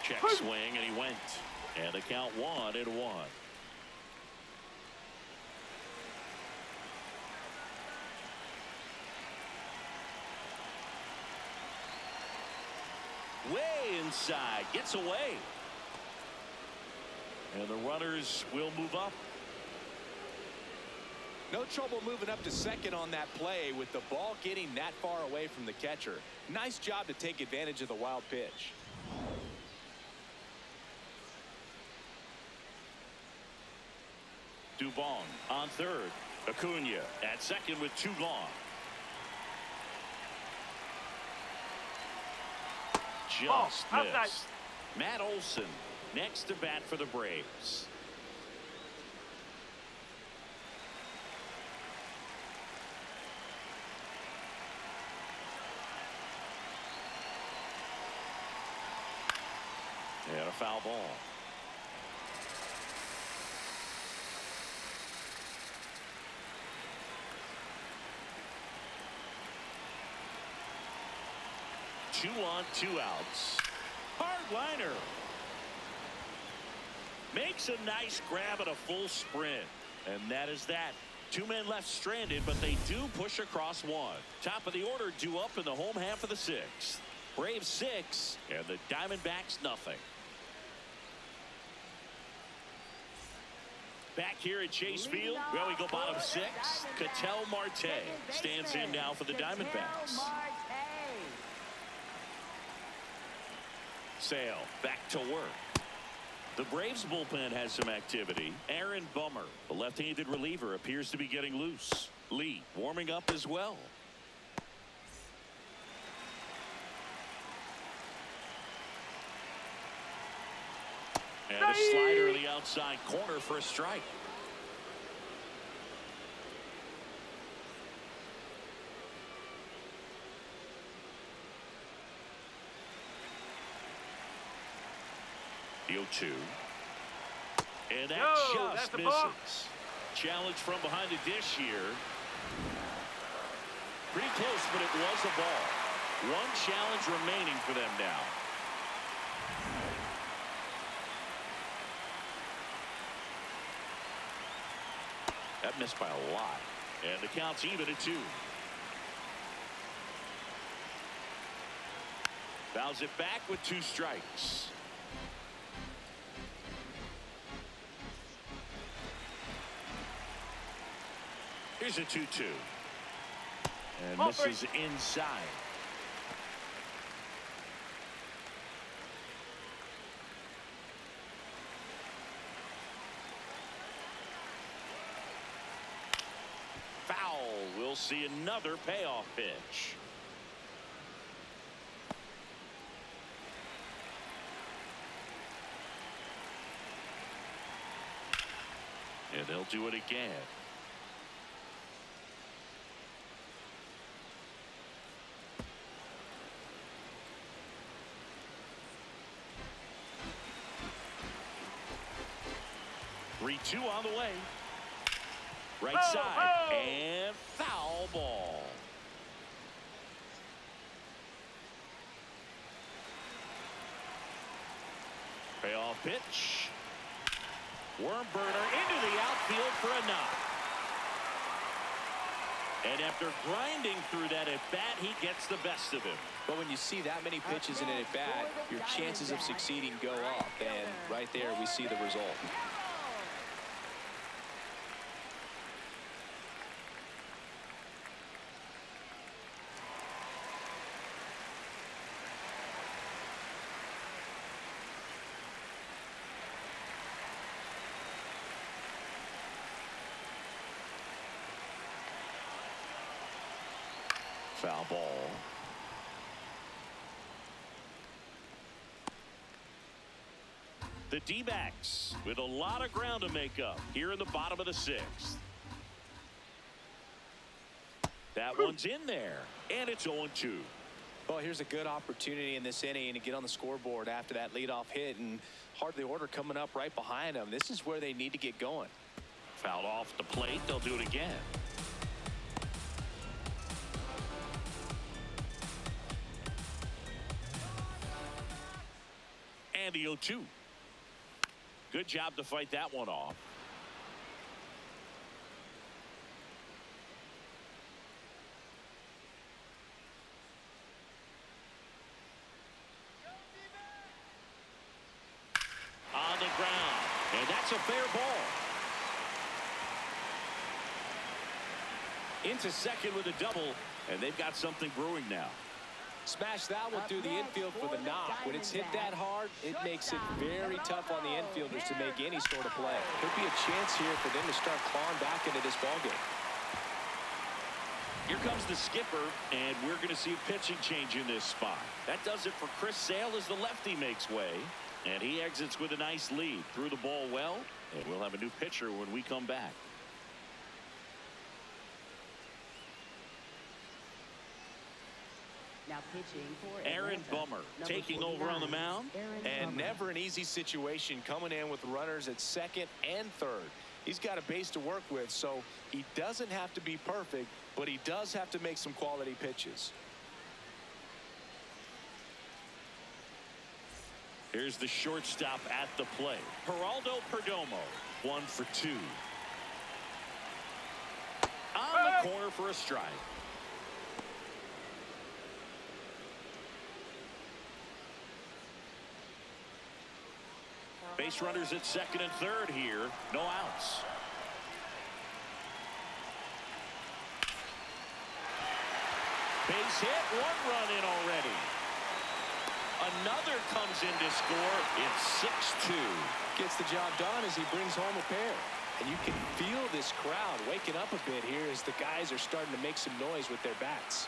Check swing, and he went. And the count 1-1. Way inside, gets away. And the runners will move up. No trouble moving up to second on that play with the ball getting that far away from the catcher. Nice job to take advantage of the wild pitch. Dubon on third. Acuna at second with 2 gone. Just outside. missed. Matt Olson next to bat for the Braves. And a foul ball. Two on, 2 outs. Hardliner makes a nice grab at a full sprint. And that is that. 2 men left stranded, but they do push across 1. Top of the order due up in the home half of the 6th. Braves 6 and the Diamondbacks nothing. Back here at Chase Field, well, we go bottom 6. Ketel Marte stands in now for the Diamondbacks. Sale back to work. The Braves bullpen has some activity. Aaron Bummer, the left-handed reliever, appears to be getting loose. Lee warming up as well. And a slider in the outside corner for a strike. The 0-2. And that just misses. Challenge from behind the dish here. Pretty close, but it was a ball. 1 challenge remaining for them now. That missed by a lot. And the count's even at 2. Fouls it back with 2 strikes. Here's a 2-2. And misses inside. Foul. We'll see another payoff pitch. And they'll do it again. Three-two on the way. Right side. And foul ball. Payoff pitch. Worm burner into the outfield for a knock. And after grinding through that at bat, he gets the best of him. But when you see that many pitches in an at bat, your chances of succeeding go up. And right there, we see the result. Foul ball. The D-backs with a lot of ground to make up here in the bottom of the sixth. That one's in there, and it's 0-2. Well, here's a good opportunity in this inning to get on the scoreboard after that leadoff hit, and hardly order coming up right behind them. This is where they need to get going. Fouled off the plate. They'll do it again. And the 0-2. Good job to fight that one off. On the ground. And that's a fair ball. Into second with a double. And they've got something brewing now. Smash that one through the infield for the knock. When it's hit that hard, it makes it very tough on the infielders to make any sort of play. Could be a chance here for them to start clawing back into this ballgame. Here comes the skipper, and we're going to see a pitching change in this spot. That does it for Chris Sale as the lefty makes way. And he exits with a nice lead. Threw the ball well, and we'll have a new pitcher when we come back. Now pitching for Aaron Atlanta, Bummer number taking over on the 49, mound. And never an easy situation coming in with runners at second and third. He's got a base to work with, so he doesn't have to be perfect, but he does have to make some quality pitches. Here's the shortstop at the plate. Geraldo Perdomo, 1 for 2. On the corner for a strike. Base runners at second and third here. No outs. Base hit. 1 run in already. Another comes in to score. It's 6-2. Gets the job done as he brings home a pair. And you can feel this crowd waking up a bit here as the guys are starting to make some noise with their bats.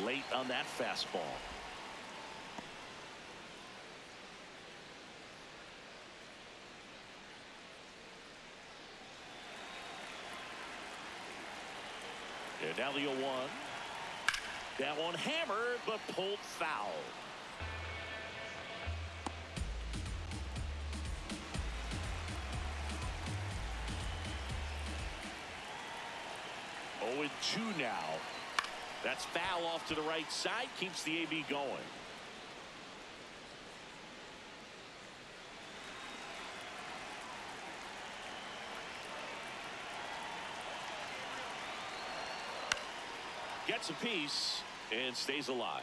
Late on that fastball. And now the 0-1. That one hammered but pulled foul. Oh, and 2 now. That's foul off to the right side. Keeps the AB going. Gets a piece and stays alive.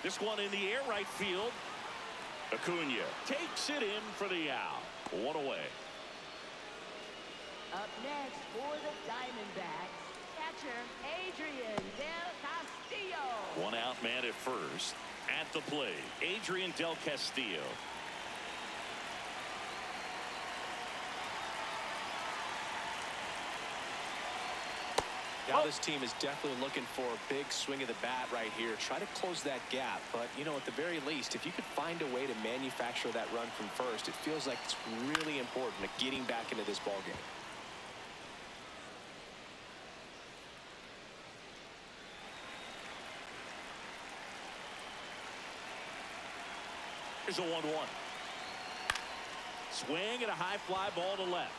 This one in the air, right field. Acuna takes it in for the out. 1 away. Up next for the Diamondbacks, catcher Adrian Del Castillo. 1 out man at first. At the plate, Adrian Del Castillo. Now this team is definitely looking for a big swing of the bat right here. Try to close that gap. But, you know, at the very least, if you could find a way to manufacture that run from first, it feels like it's really important to getting back into this ballgame. Here's a 1-1. Swing and a high fly ball to left.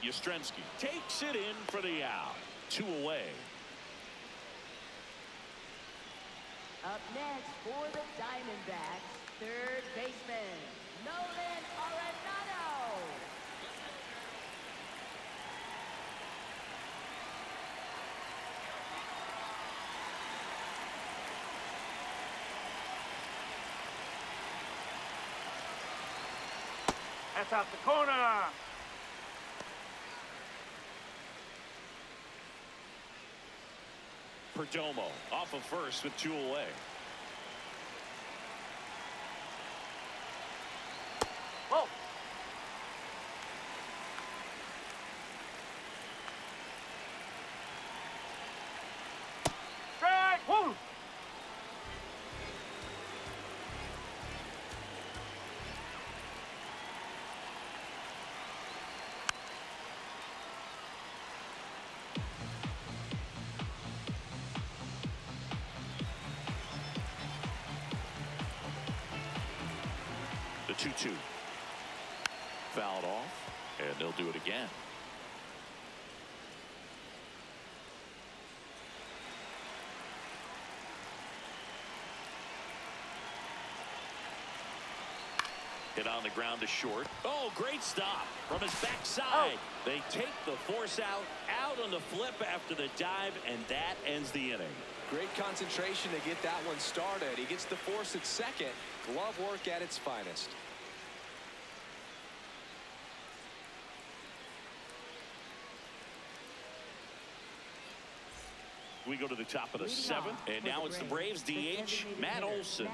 Yastrzemski takes it in for the out. 2 away. Up next for the Diamondbacks, third baseman, Nolan Arenado. That's out the corner. Perdomo off of first with 2 away. Whoa. Strike. Whoa. The 2-2. Fouled off, and they'll do it again. Hit on the ground to short. Oh, great stop from his backside. They take the force out on the flip after the dive, and that ends the inning. Great concentration to get that one started. He gets the force at second. Glove work at its finest. We go to the top of the seventh, and now it's the Braves DH, Matt Olson.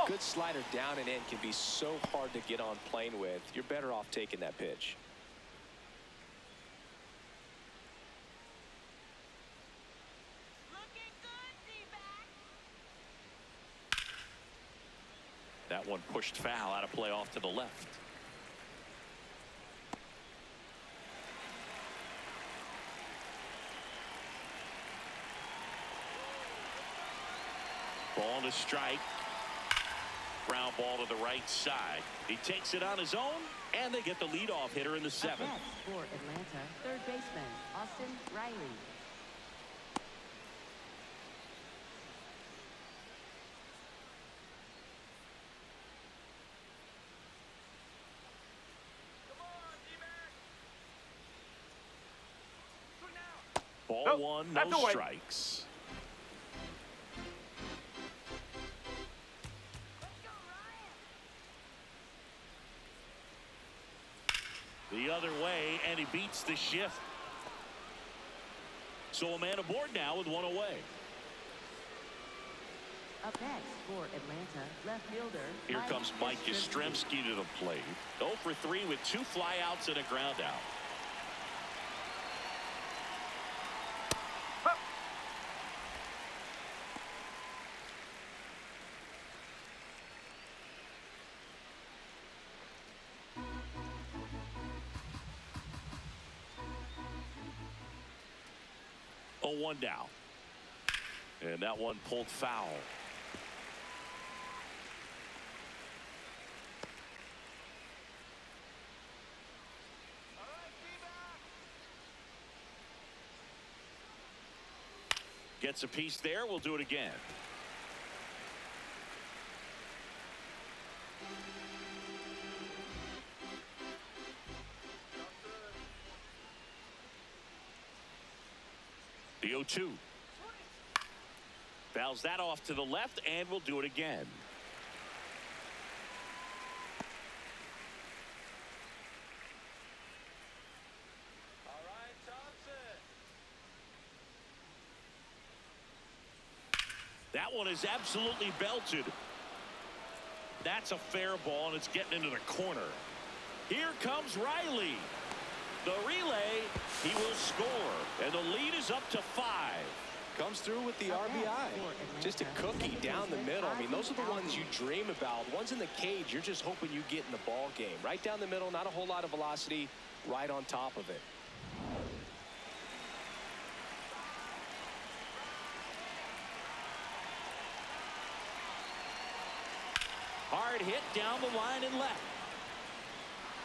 Good slider down and in can be so hard to get on plane with. You're better off taking that pitch. Looking good, D-back. That one pushed foul, out of play off to the left. Ball to strike. Ground ball to the right side. He takes it on his own, and they get the leadoff hitter in the seventh. Up next for Atlanta, third baseman, Austin Riley. Come on, D-back. Ball Nope, one, that's no away. strikes. The other way, and he beats the shift. So a man aboard now with 1 away. Up next for Atlanta, left fielder. Here comes Mike Yastrzemski to the plate. 0 for 3 with 2 flyouts and a ground out. Oh, 1 down. And that one pulled foul. Gets a piece there. We'll do it again. The 0-2. Fouls that off to the left, and we'll do it again. one is absolutely belted. That's a fair ball, and it's getting into the corner. Here comes Riley. The relay, he will score, and the lead is up to 5. Comes through with the RBI. Just a cookie down the middle. I mean, those are the ones you dream about. Ones in the cage, you're just hoping you get in the ball game. Right down the middle, not a whole lot of velocity, right on top of it. Hard hit down the line and left.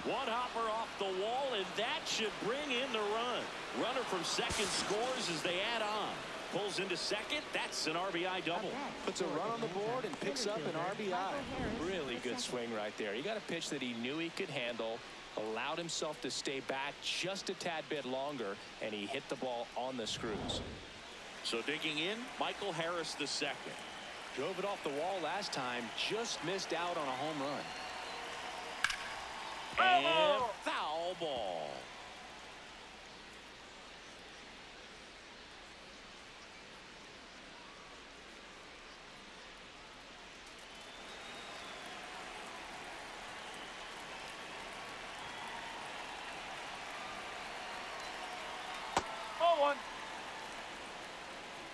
One hopper off the wall, and that should bring in the run. Runner from second scores as they add on. Pulls into second. That's an RBI double. Puts a run on the board and picks up an RBI. Really good swing right there. He got a pitch that he knew he could handle, allowed himself to stay back just a tad bit longer, and he hit the ball on the screws. So digging in, Michael Harris the second. Drove it off the wall last time, just missed out on a home run. And foul ball.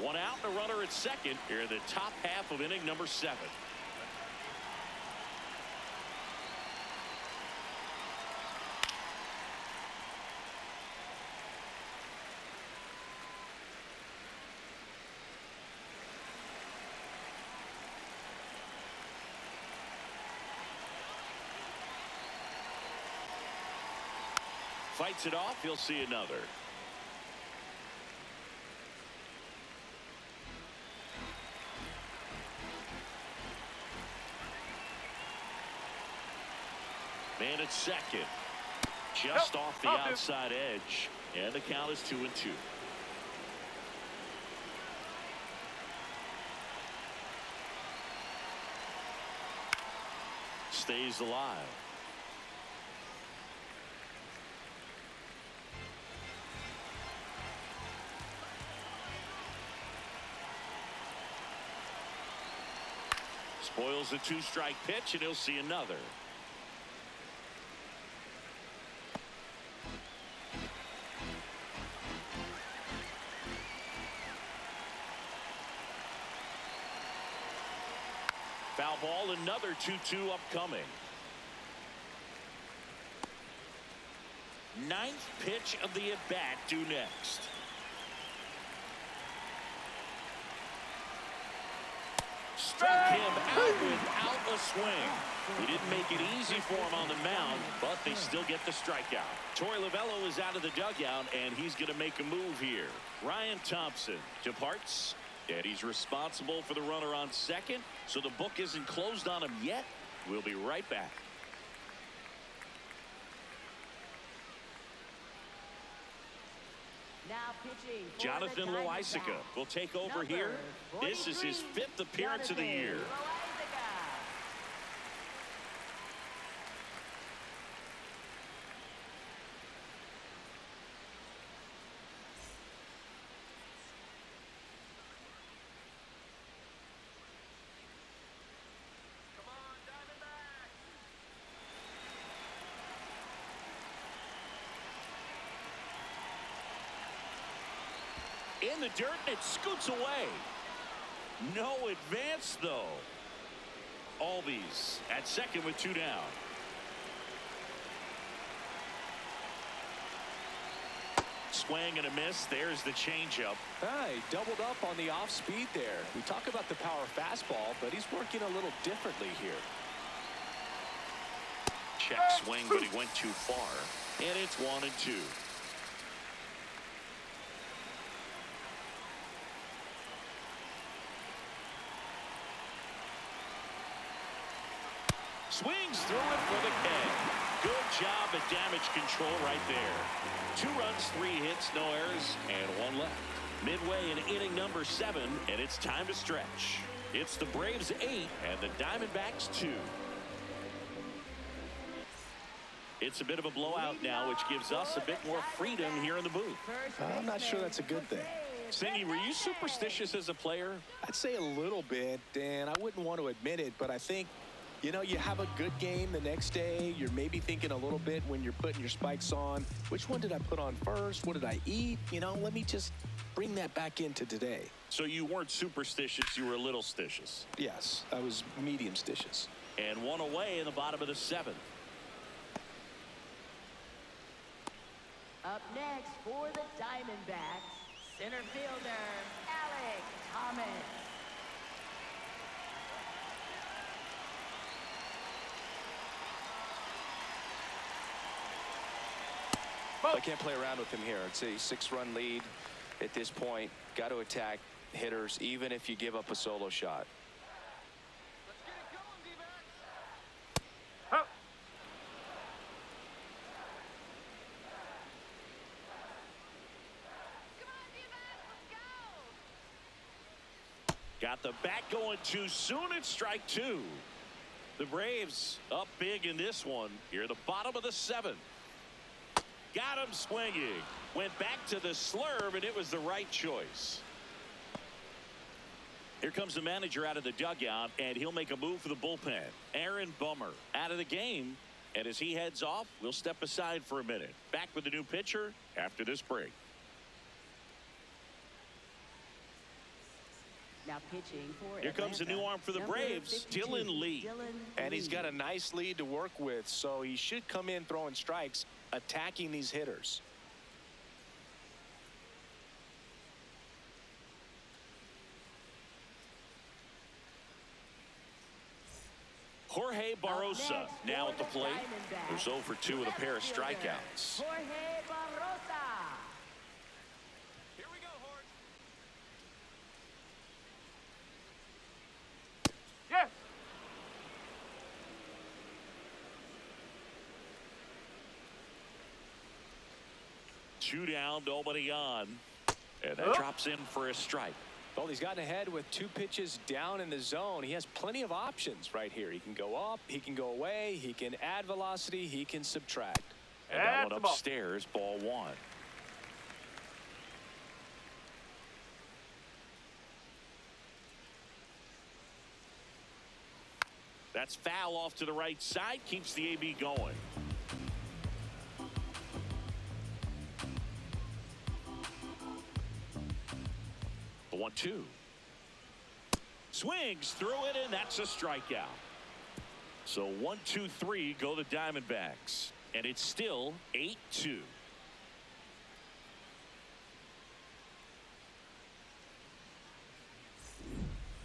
One out, and a runner at second here in the top half of inning number 7. Fights it off. You'll see another. Man at second. Just off the outside edge. And the count is 2-2. Stays alive. Spoils a 2-strike pitch, and he'll see another. Foul ball, another 2-2 upcoming. 9th pitch of the at-bat due next. Struck him out without a swing. He didn't make it easy for him on the mound, but they still get the strikeout. Torey Lovullo is out of the dugout, and he's going to make a move here. Ryan Thompson departs, and he's responsible for the runner on second, so the book isn't closed on him yet. We'll be right back. Now pitching for Jonathan the Loaisiga Diamondbacks. will take over Number here. This is his 43, 5th appearance of the Jonathan year. Loaisiga. Come on, Diamondbacks! In the dirt, and it scoots away. No advance, though. Albies at second with 2 down. Swing and a miss. There's the changeup. He doubled up on the off speed there. We talk about the power fastball, but he's working a little differently here. Check swing, but he went too far. And it's 1-2. Swings through it for the K. Good job at damage control right there. 2 runs, 3 hits, no errors, and 1 left. Midway in inning number 7, and it's time to stretch. It's the Braves 8 and the Diamondbacks 2. It's a bit of a blowout now, which gives us a bit more freedom here in the booth. I'm not sure that's a good thing. Singy, were you superstitious as a player? I'd say a little bit, and I wouldn't want to admit it, but I think, you know, you have a good game the next day. You're maybe thinking a little bit when you're putting your spikes on. Which one did I put on first? What did I eat? You know, let me just bring that back into today. So you weren't superstitious, you were a little stitious. Yes, I was medium stitious. And one away in the bottom of the seventh. Up next for the Diamondbacks, center fielder, Alec Thomas. I can't play around with him here. It's a 6-run lead at this point. Got to attack hitters, even if you give up a solo shot. Huh. Got the bat going too soon at strike two. The Braves up big in this one. Here, the bottom of the seventh. Got him swinging. Went back to the slurve, and it was the right choice. Here comes the manager out of the dugout, and he'll make a move for the bullpen. Aaron Bummer out of the game. And as he heads off, we'll step aside for a minute. Back with the new pitcher after this break. Now pitching for Here comes the new arm for the number Braves, 52, Dylan Lee. And he's got a nice lead to work with, so he should come in throwing strikes, attacking these hitters. Jorge Barrosa now at the plate. Who's 0 for 2 with a pair of strikeouts. Jorge Barrosa. Here we go, Hort. Yes. Two down, nobody on. And that drops in for a strike. Well, he's gotten ahead with 2 pitches down in the zone. He has plenty of options right here. He can go up, he can go away, he can add velocity, he can subtract. And that That's one the ball. upstairs, ball 1. That's foul off to the right side, keeps the AB going. The 1-2. Swings through it, and that's a strikeout. So 1-2-3 go the Diamondbacks, and it's still 8-2.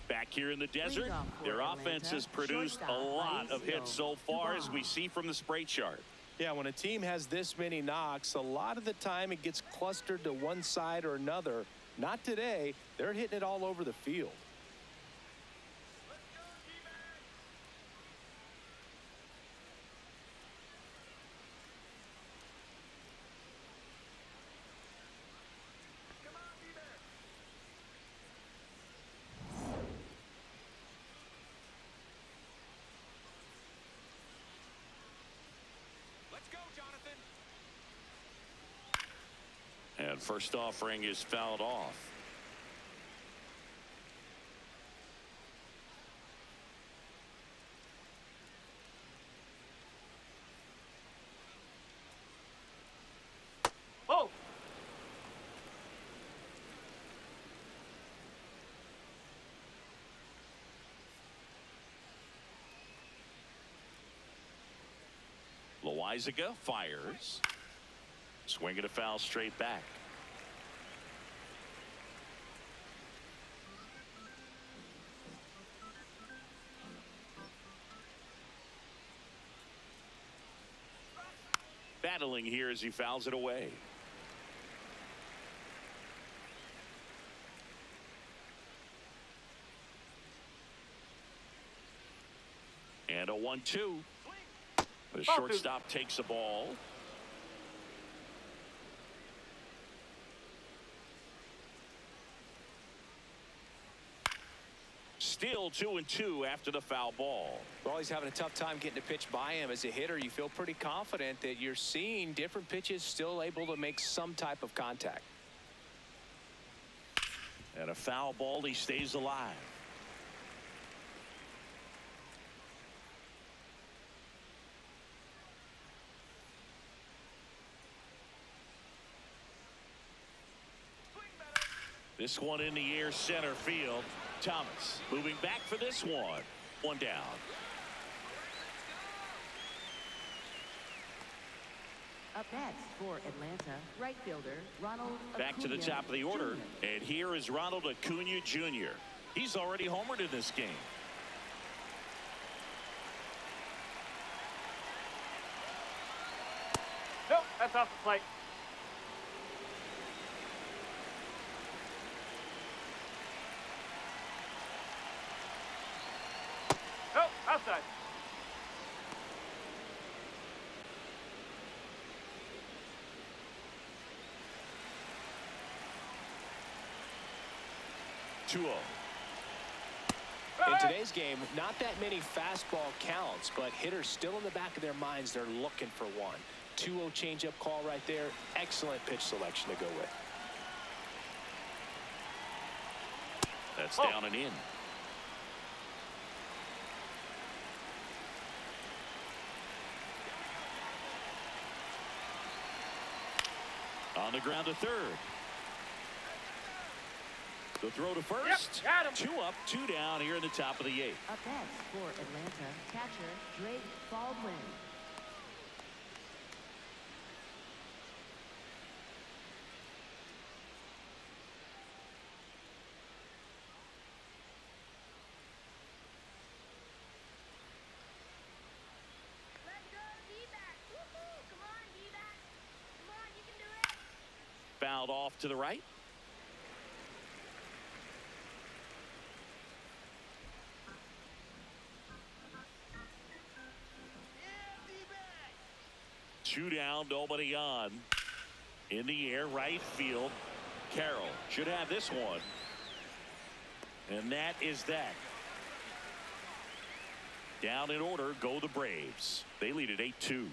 Back here in the desert, their offense has produced a lot of hits so far, as we see from the spray chart. Yeah, when a team has this many knocks, a lot of the time it gets clustered to one side or another. Not today. They're hitting it all over the field. Let's go, Jonathan. And first offering is fouled off. Oh. Loizaga fires. Swing and a foul straight back. Battling here as he fouls it away. And a 1-2. The shortstop takes the ball. Still 2-2 after the foul ball. Well, he's having a tough time getting a pitch by him. As a hitter, you feel pretty confident that you're seeing different pitches still able to make some type of contact. And a foul ball. He stays alive. This one in the air, center field. Thomas moving back for this one. One down. Up next for Atlanta, right fielder Ronald Back to the Acuna top of the order. Jr. And here is Ronald Acuna Jr. He's already homered in this game. Nope, that's off the plate. Nope, outside. In today's game, not that many fastball counts, but hitters still in the back of their minds, they're looking for one. 2-0 changeup call right there. Excellent pitch selection to go with. That's down and in. On the ground to third. The throw to first. Yep, got him. 2 up, 2 down here in the top of the 8th. Up next for Atlanta, catcher Drake Baldwin. Let's go, D-backs. Woohoo! Come on, D-backs. Come on, you can do it. Fouled off to the right. Two down, nobody on. In the air, right field. Carroll should have this one. And that is that. Down in order go the Braves. They lead at 8-2.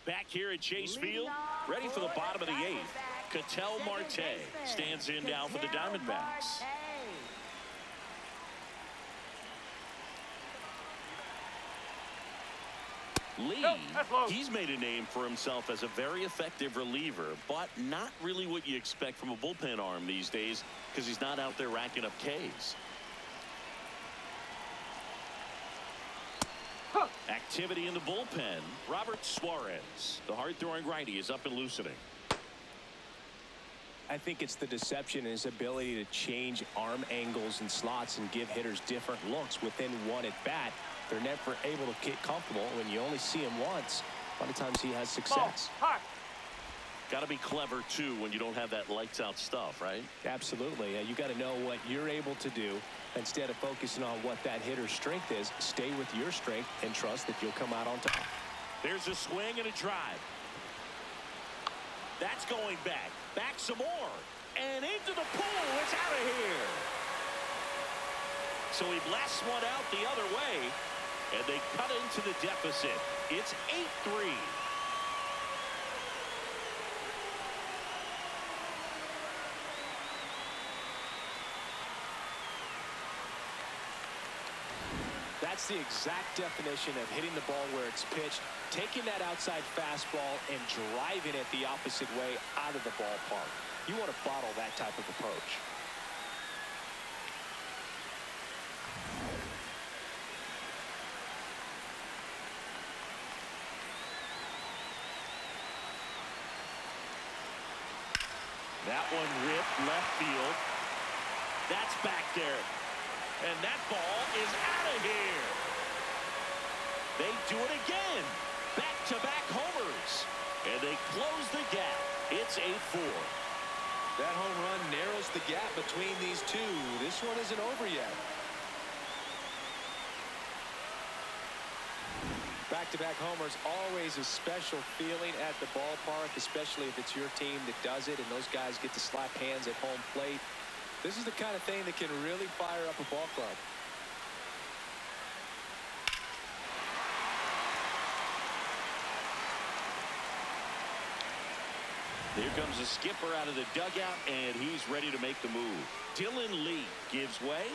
Back here at Chase Field, ready for the bottom of the 8th. Ketel Marte stands in now for the Diamondbacks. Lee, he's made a name for himself as a very effective reliever, but not really what you expect from a bullpen arm these days because he's not out there racking up Ks. Activity in the bullpen. Robert Suarez, the hard-throwing righty, is up and loosening. I think it's the deception and his ability to change arm angles and slots and give hitters different looks within one at bat. They're never able to get comfortable. When you only see him once, a lot of times he has success. Got to be clever too when you don't have that lights out stuff, right? Absolutely. You got to know what you're able to do instead of focusing on what that hitter's strength is. Stay with your strength and trust that you'll come out on top. There's a swing and a drive. That's going back. Back some more. And into the pool. It's out of here. So he blasts one out the other way. And they cut into the deficit. It's 8-3. That's the exact definition of hitting the ball where it's pitched, taking that outside fastball and driving it the opposite way out of the ballpark. You want to bottle that type of approach. That one ripped left field. That's back there. And that ball is out of here. They do it again. Back-to-back homers. And they close the gap. It's 8-4. That home run narrows the gap between these two. This one isn't over yet. Back-to-back homers, always a special feeling at the ballpark, especially if it's your team that does it and those guys get to slap hands at home plate. This is the kind of thing that can really fire up a ball club. Here comes the skipper out of the dugout, and he's ready to make the move. Dylan Lee gives way.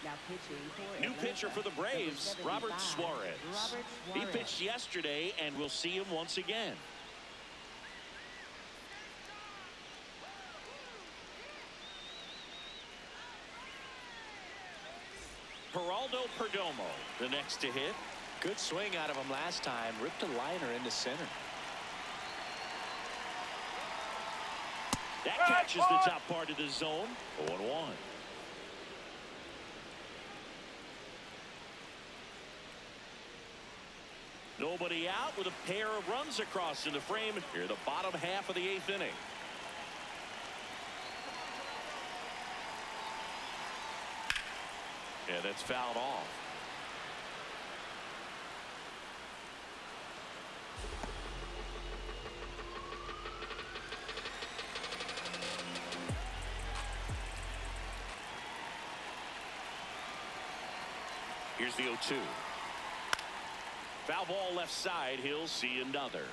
Now pitching for New Atlanta, pitcher for the Braves, number Robert 75, Suarez. Robert He Suarez. pitched yesterday, and we'll see him once again. Geraldo Perdomo, the next to hit. Good swing out of him last time. Ripped a liner into center. That catches the top part of the zone. 0-1. Nobody out with a pair of runs across in the frame here, the bottom half of the 8th inning. Yeah, that's fouled off. Here's the 0-2. Foul ball left side. He'll see another.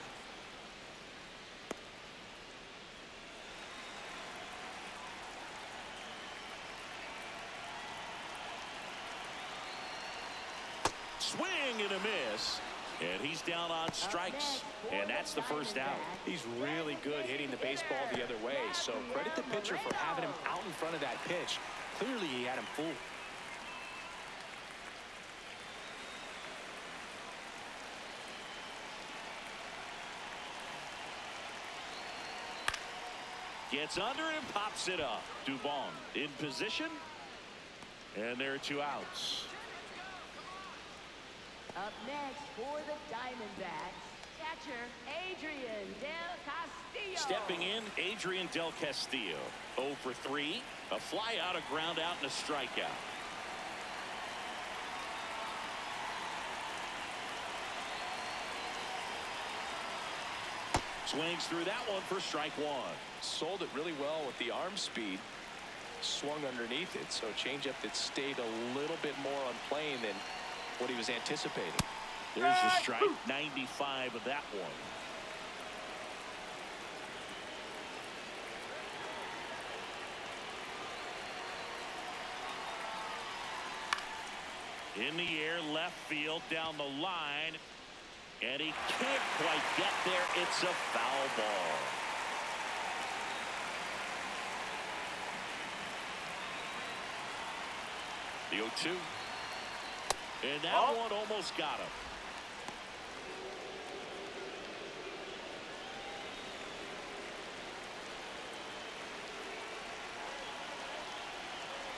Swing and a miss. And he's down on strikes. And that's the first out. He's really good hitting the baseball the other way. So credit the pitcher for having him out in front of that pitch. Clearly he had him fooled. Gets under it and pops it up. Dubon in position. And there are 2 outs. Up next for the Diamondbacks, catcher Adrian Del Castillo. Stepping in, Adrian Del Castillo. 0 for 3. A fly out, a ground out, and a strikeout. Swings through that one for strike 1. Sold it really well with the arm speed. Swung underneath it. So changeup that stayed a little bit more on plane than what he was anticipating. There's the strike. 95 of that one. In the air, left field, down the line. And he can't quite get there. It's a foul ball. The 0-2. And that one almost got him.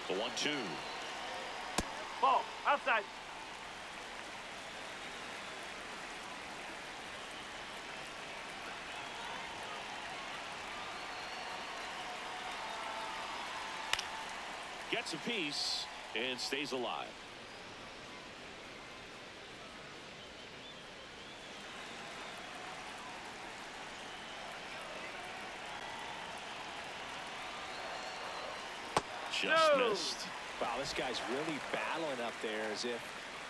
The 1-2. Ball, outside. Gets a piece and stays alive. Just missed. Wow, this guy's really battling up there as if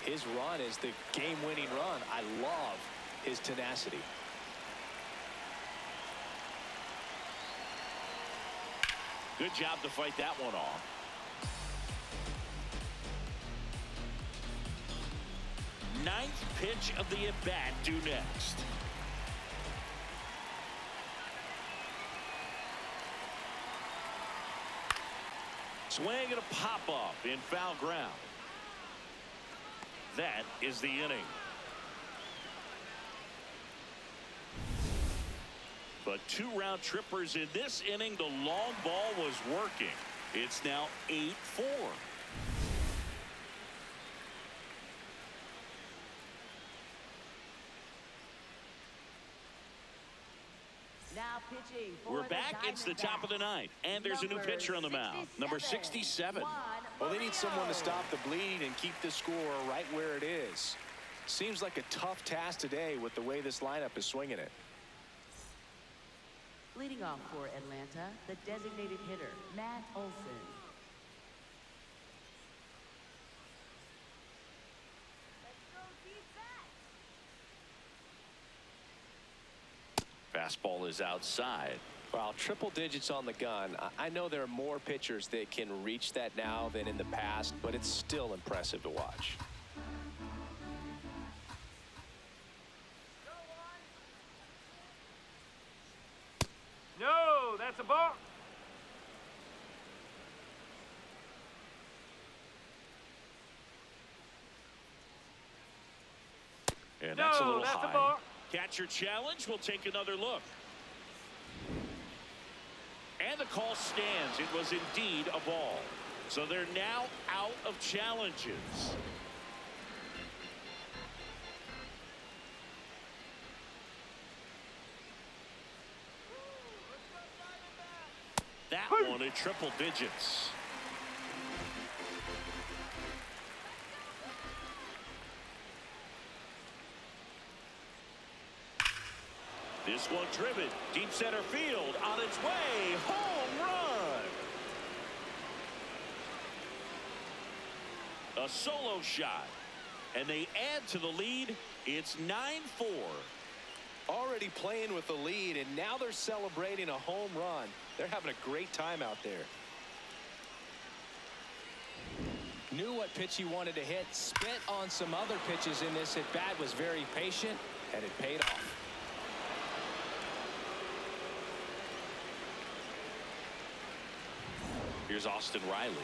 his run is the game-winning run. I love his tenacity. Good job to fight that one off. Ninth pitch of the at-bat due next. Swing and a pop-up in foul ground. That is the inning. But 2 round trippers in this inning. The long ball was working. It's now 8-4. Now pitching for We're the back. It's the top of the 9th. And there's a new Number pitcher on the mound. Number 67. Well, they need someone to stop the bleeding and keep the score right where it is. Seems like a tough task today with the way this lineup is swinging it. Leading off for Atlanta, the designated hitter, Matt Olson. fastball is outside. Well, triple digits on the gun. I know there are more pitchers that can reach that now than in the past, but it's still impressive to watch. No, that's a ball. And that's a No, little that's a high. ball. Catcher challenge. We'll take another look. And the call stands. It was indeed a ball. So they're now out of challenges. That one at triple digits. This one driven deep center field on its way. Home run. A solo shot. And they add to the lead. It's 9-4. Already playing with the lead, and now they're celebrating a home run. They're having a great time out there. Knew what pitch he wanted to hit. Spent on some other pitches in this at bat. Was very patient, and it paid off. Here's Austin Riley.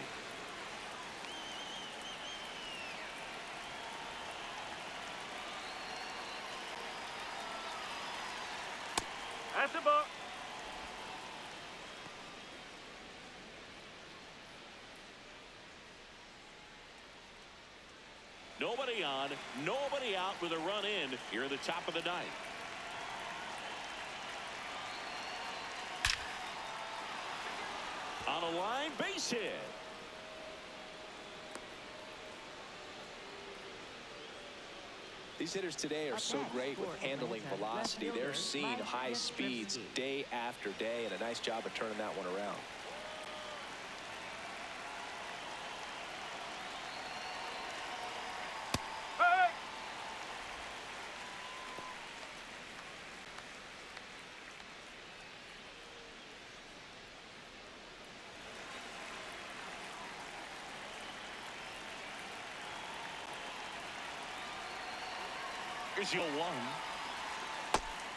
That's a ball. Nobody on, nobody out with a run in here at the top of the ninth. On a line, base hit. These hitters today are so great with handling velocity. They're seeing high speeds day after day, and a nice job of turning that one around. Hey! Here's your one.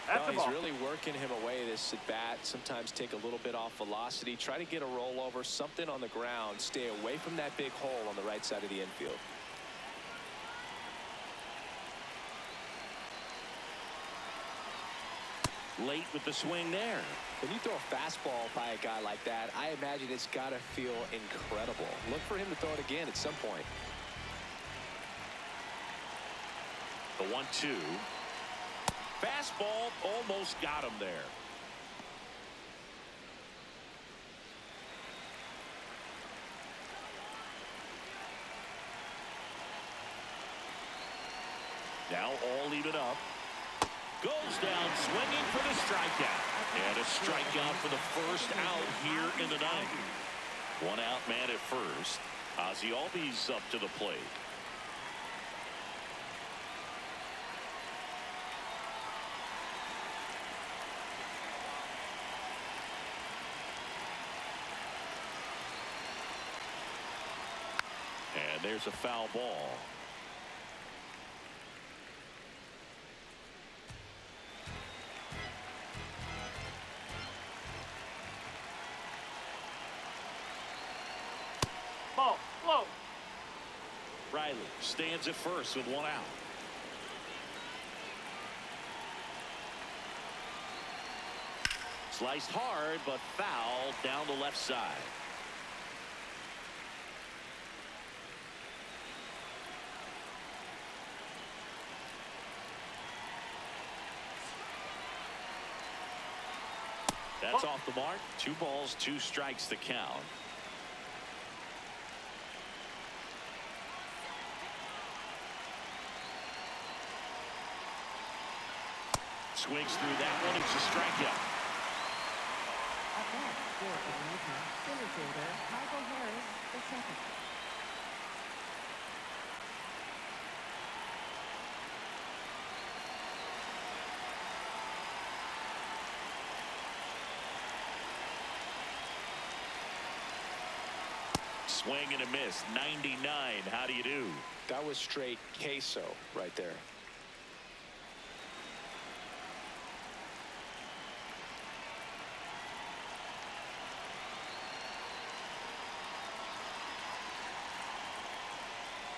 That's a He's ball. really working him away this at bat. Sometimes take a little bit off velocity. Try to get a rollover, something on the ground. Stay away from that big hole on the right side of the infield. Late with the swing there. When you throw a fastball by a guy like that, I imagine it's got to feel incredible. Look for him to throw it again at some point. The 1-2. Fastball almost got him there. Now all even up. Goes down swinging for the strikeout. And a strikeout for the first out here in the ninth. One out man at first. Ozzie Albies up to the plate. And there's a foul ball. Ball. Low. Riley stands at first with one out. Sliced hard, but foul down the left side. That's off the mark. 2 balls, 2 strikes to count. Swings through that one. It's a strikeout. At bat for Atlanta, center fielder Michael Harris II. Swing and a miss. 99. How do you do? That was straight queso right there.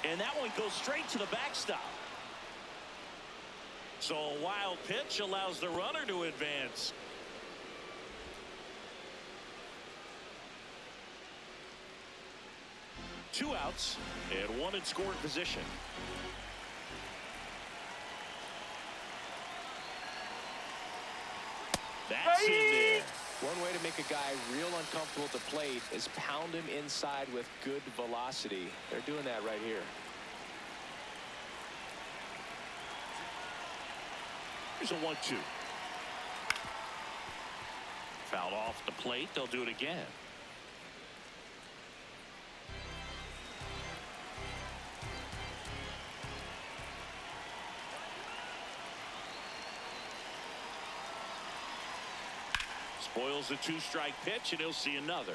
And that one goes straight to the backstop. So a wild pitch allows the runner to advance. Two outs and one in scoring position. That's in there. One way to make a guy real uncomfortable at the plate is pound him inside with good velocity. They're doing that right here. Here's a 1-2. Fouled off the plate. They'll do it again. Spoils the 2-strike pitch, and he'll see another.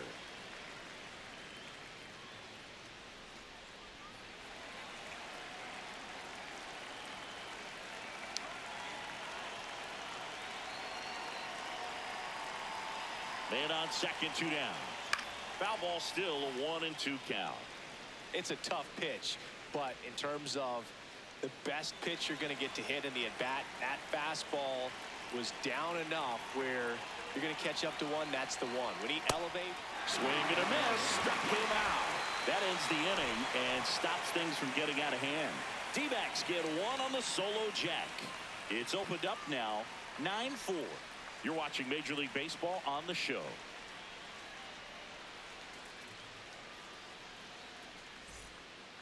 Man on second, 2 down. Foul ball, still a 1-2 count. It's a tough pitch, but in terms of the best pitch you're going to get to hit in the at-bat, that fastball was down enough where you're going to catch up to one. That's the one. When he elevates. Swing and a miss. Struck him out. That ends the inning and stops things from getting out of hand. D-backs get one on the solo jack. It's opened up now, 9-4. You're watching Major League Baseball on the show.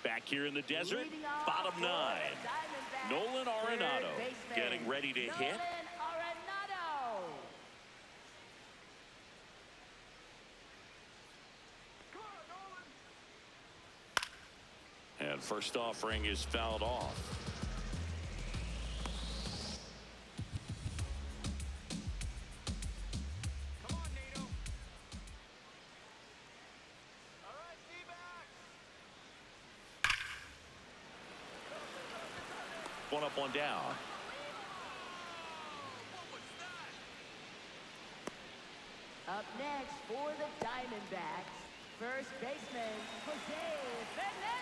Back here in the desert, bottom 9. Nolan Arenado getting ready to hit. And first offering is fouled off. Come on, Nato. All right, D-backs. One up, one down. Up next for the Diamondbacks, first baseman, Jose Fernandez.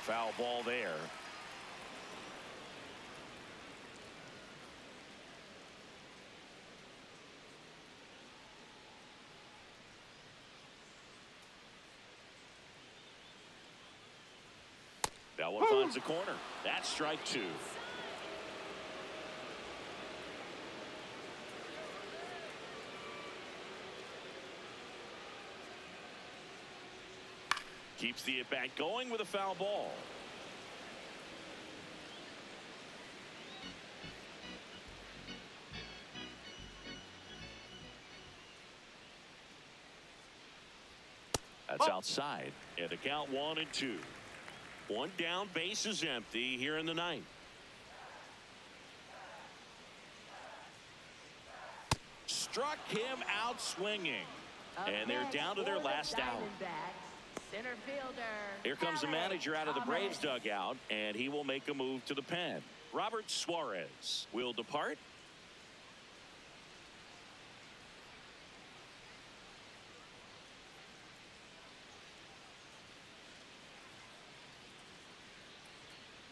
Foul ball there. That one finds the corner. That's strike 2. Keeps the at-bat going with a foul ball. That's outside. And the count 1-2. One down, base is empty here in the 9th. Struck him out swinging. And they're down to their last out. Center fielder. Here comes the manager out of the Braves dugout, and he will make a move to the pen. Robert Suarez will depart.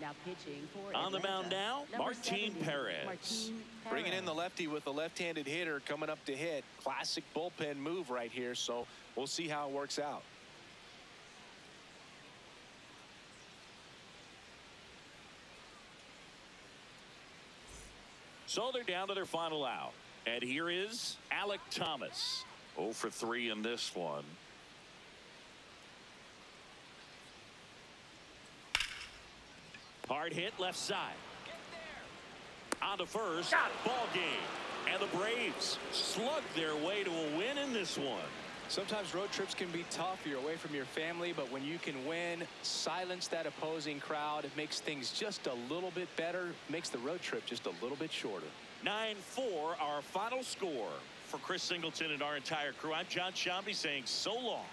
Now pitching for on the Atlanta, mound now, number Martin 70, Perez. Martin Bringing in the Perez. lefty with a left-handed hitter coming up to hit. Classic bullpen move right here, so we'll see how it works out. So they're down to their final out. And here is Alec Thomas. 0 for 3 in this one. Hard hit left side. On to first. Ball game. And the Braves slug their way to a win in this one. Sometimes road trips can be tough. You're away from your family, but when you can win, silence that opposing crowd, it makes things just a little bit better, makes the road trip just a little bit shorter. 9-4 our final score. For Chris Singleton and our entire crew, I'm John Shambi saying so long.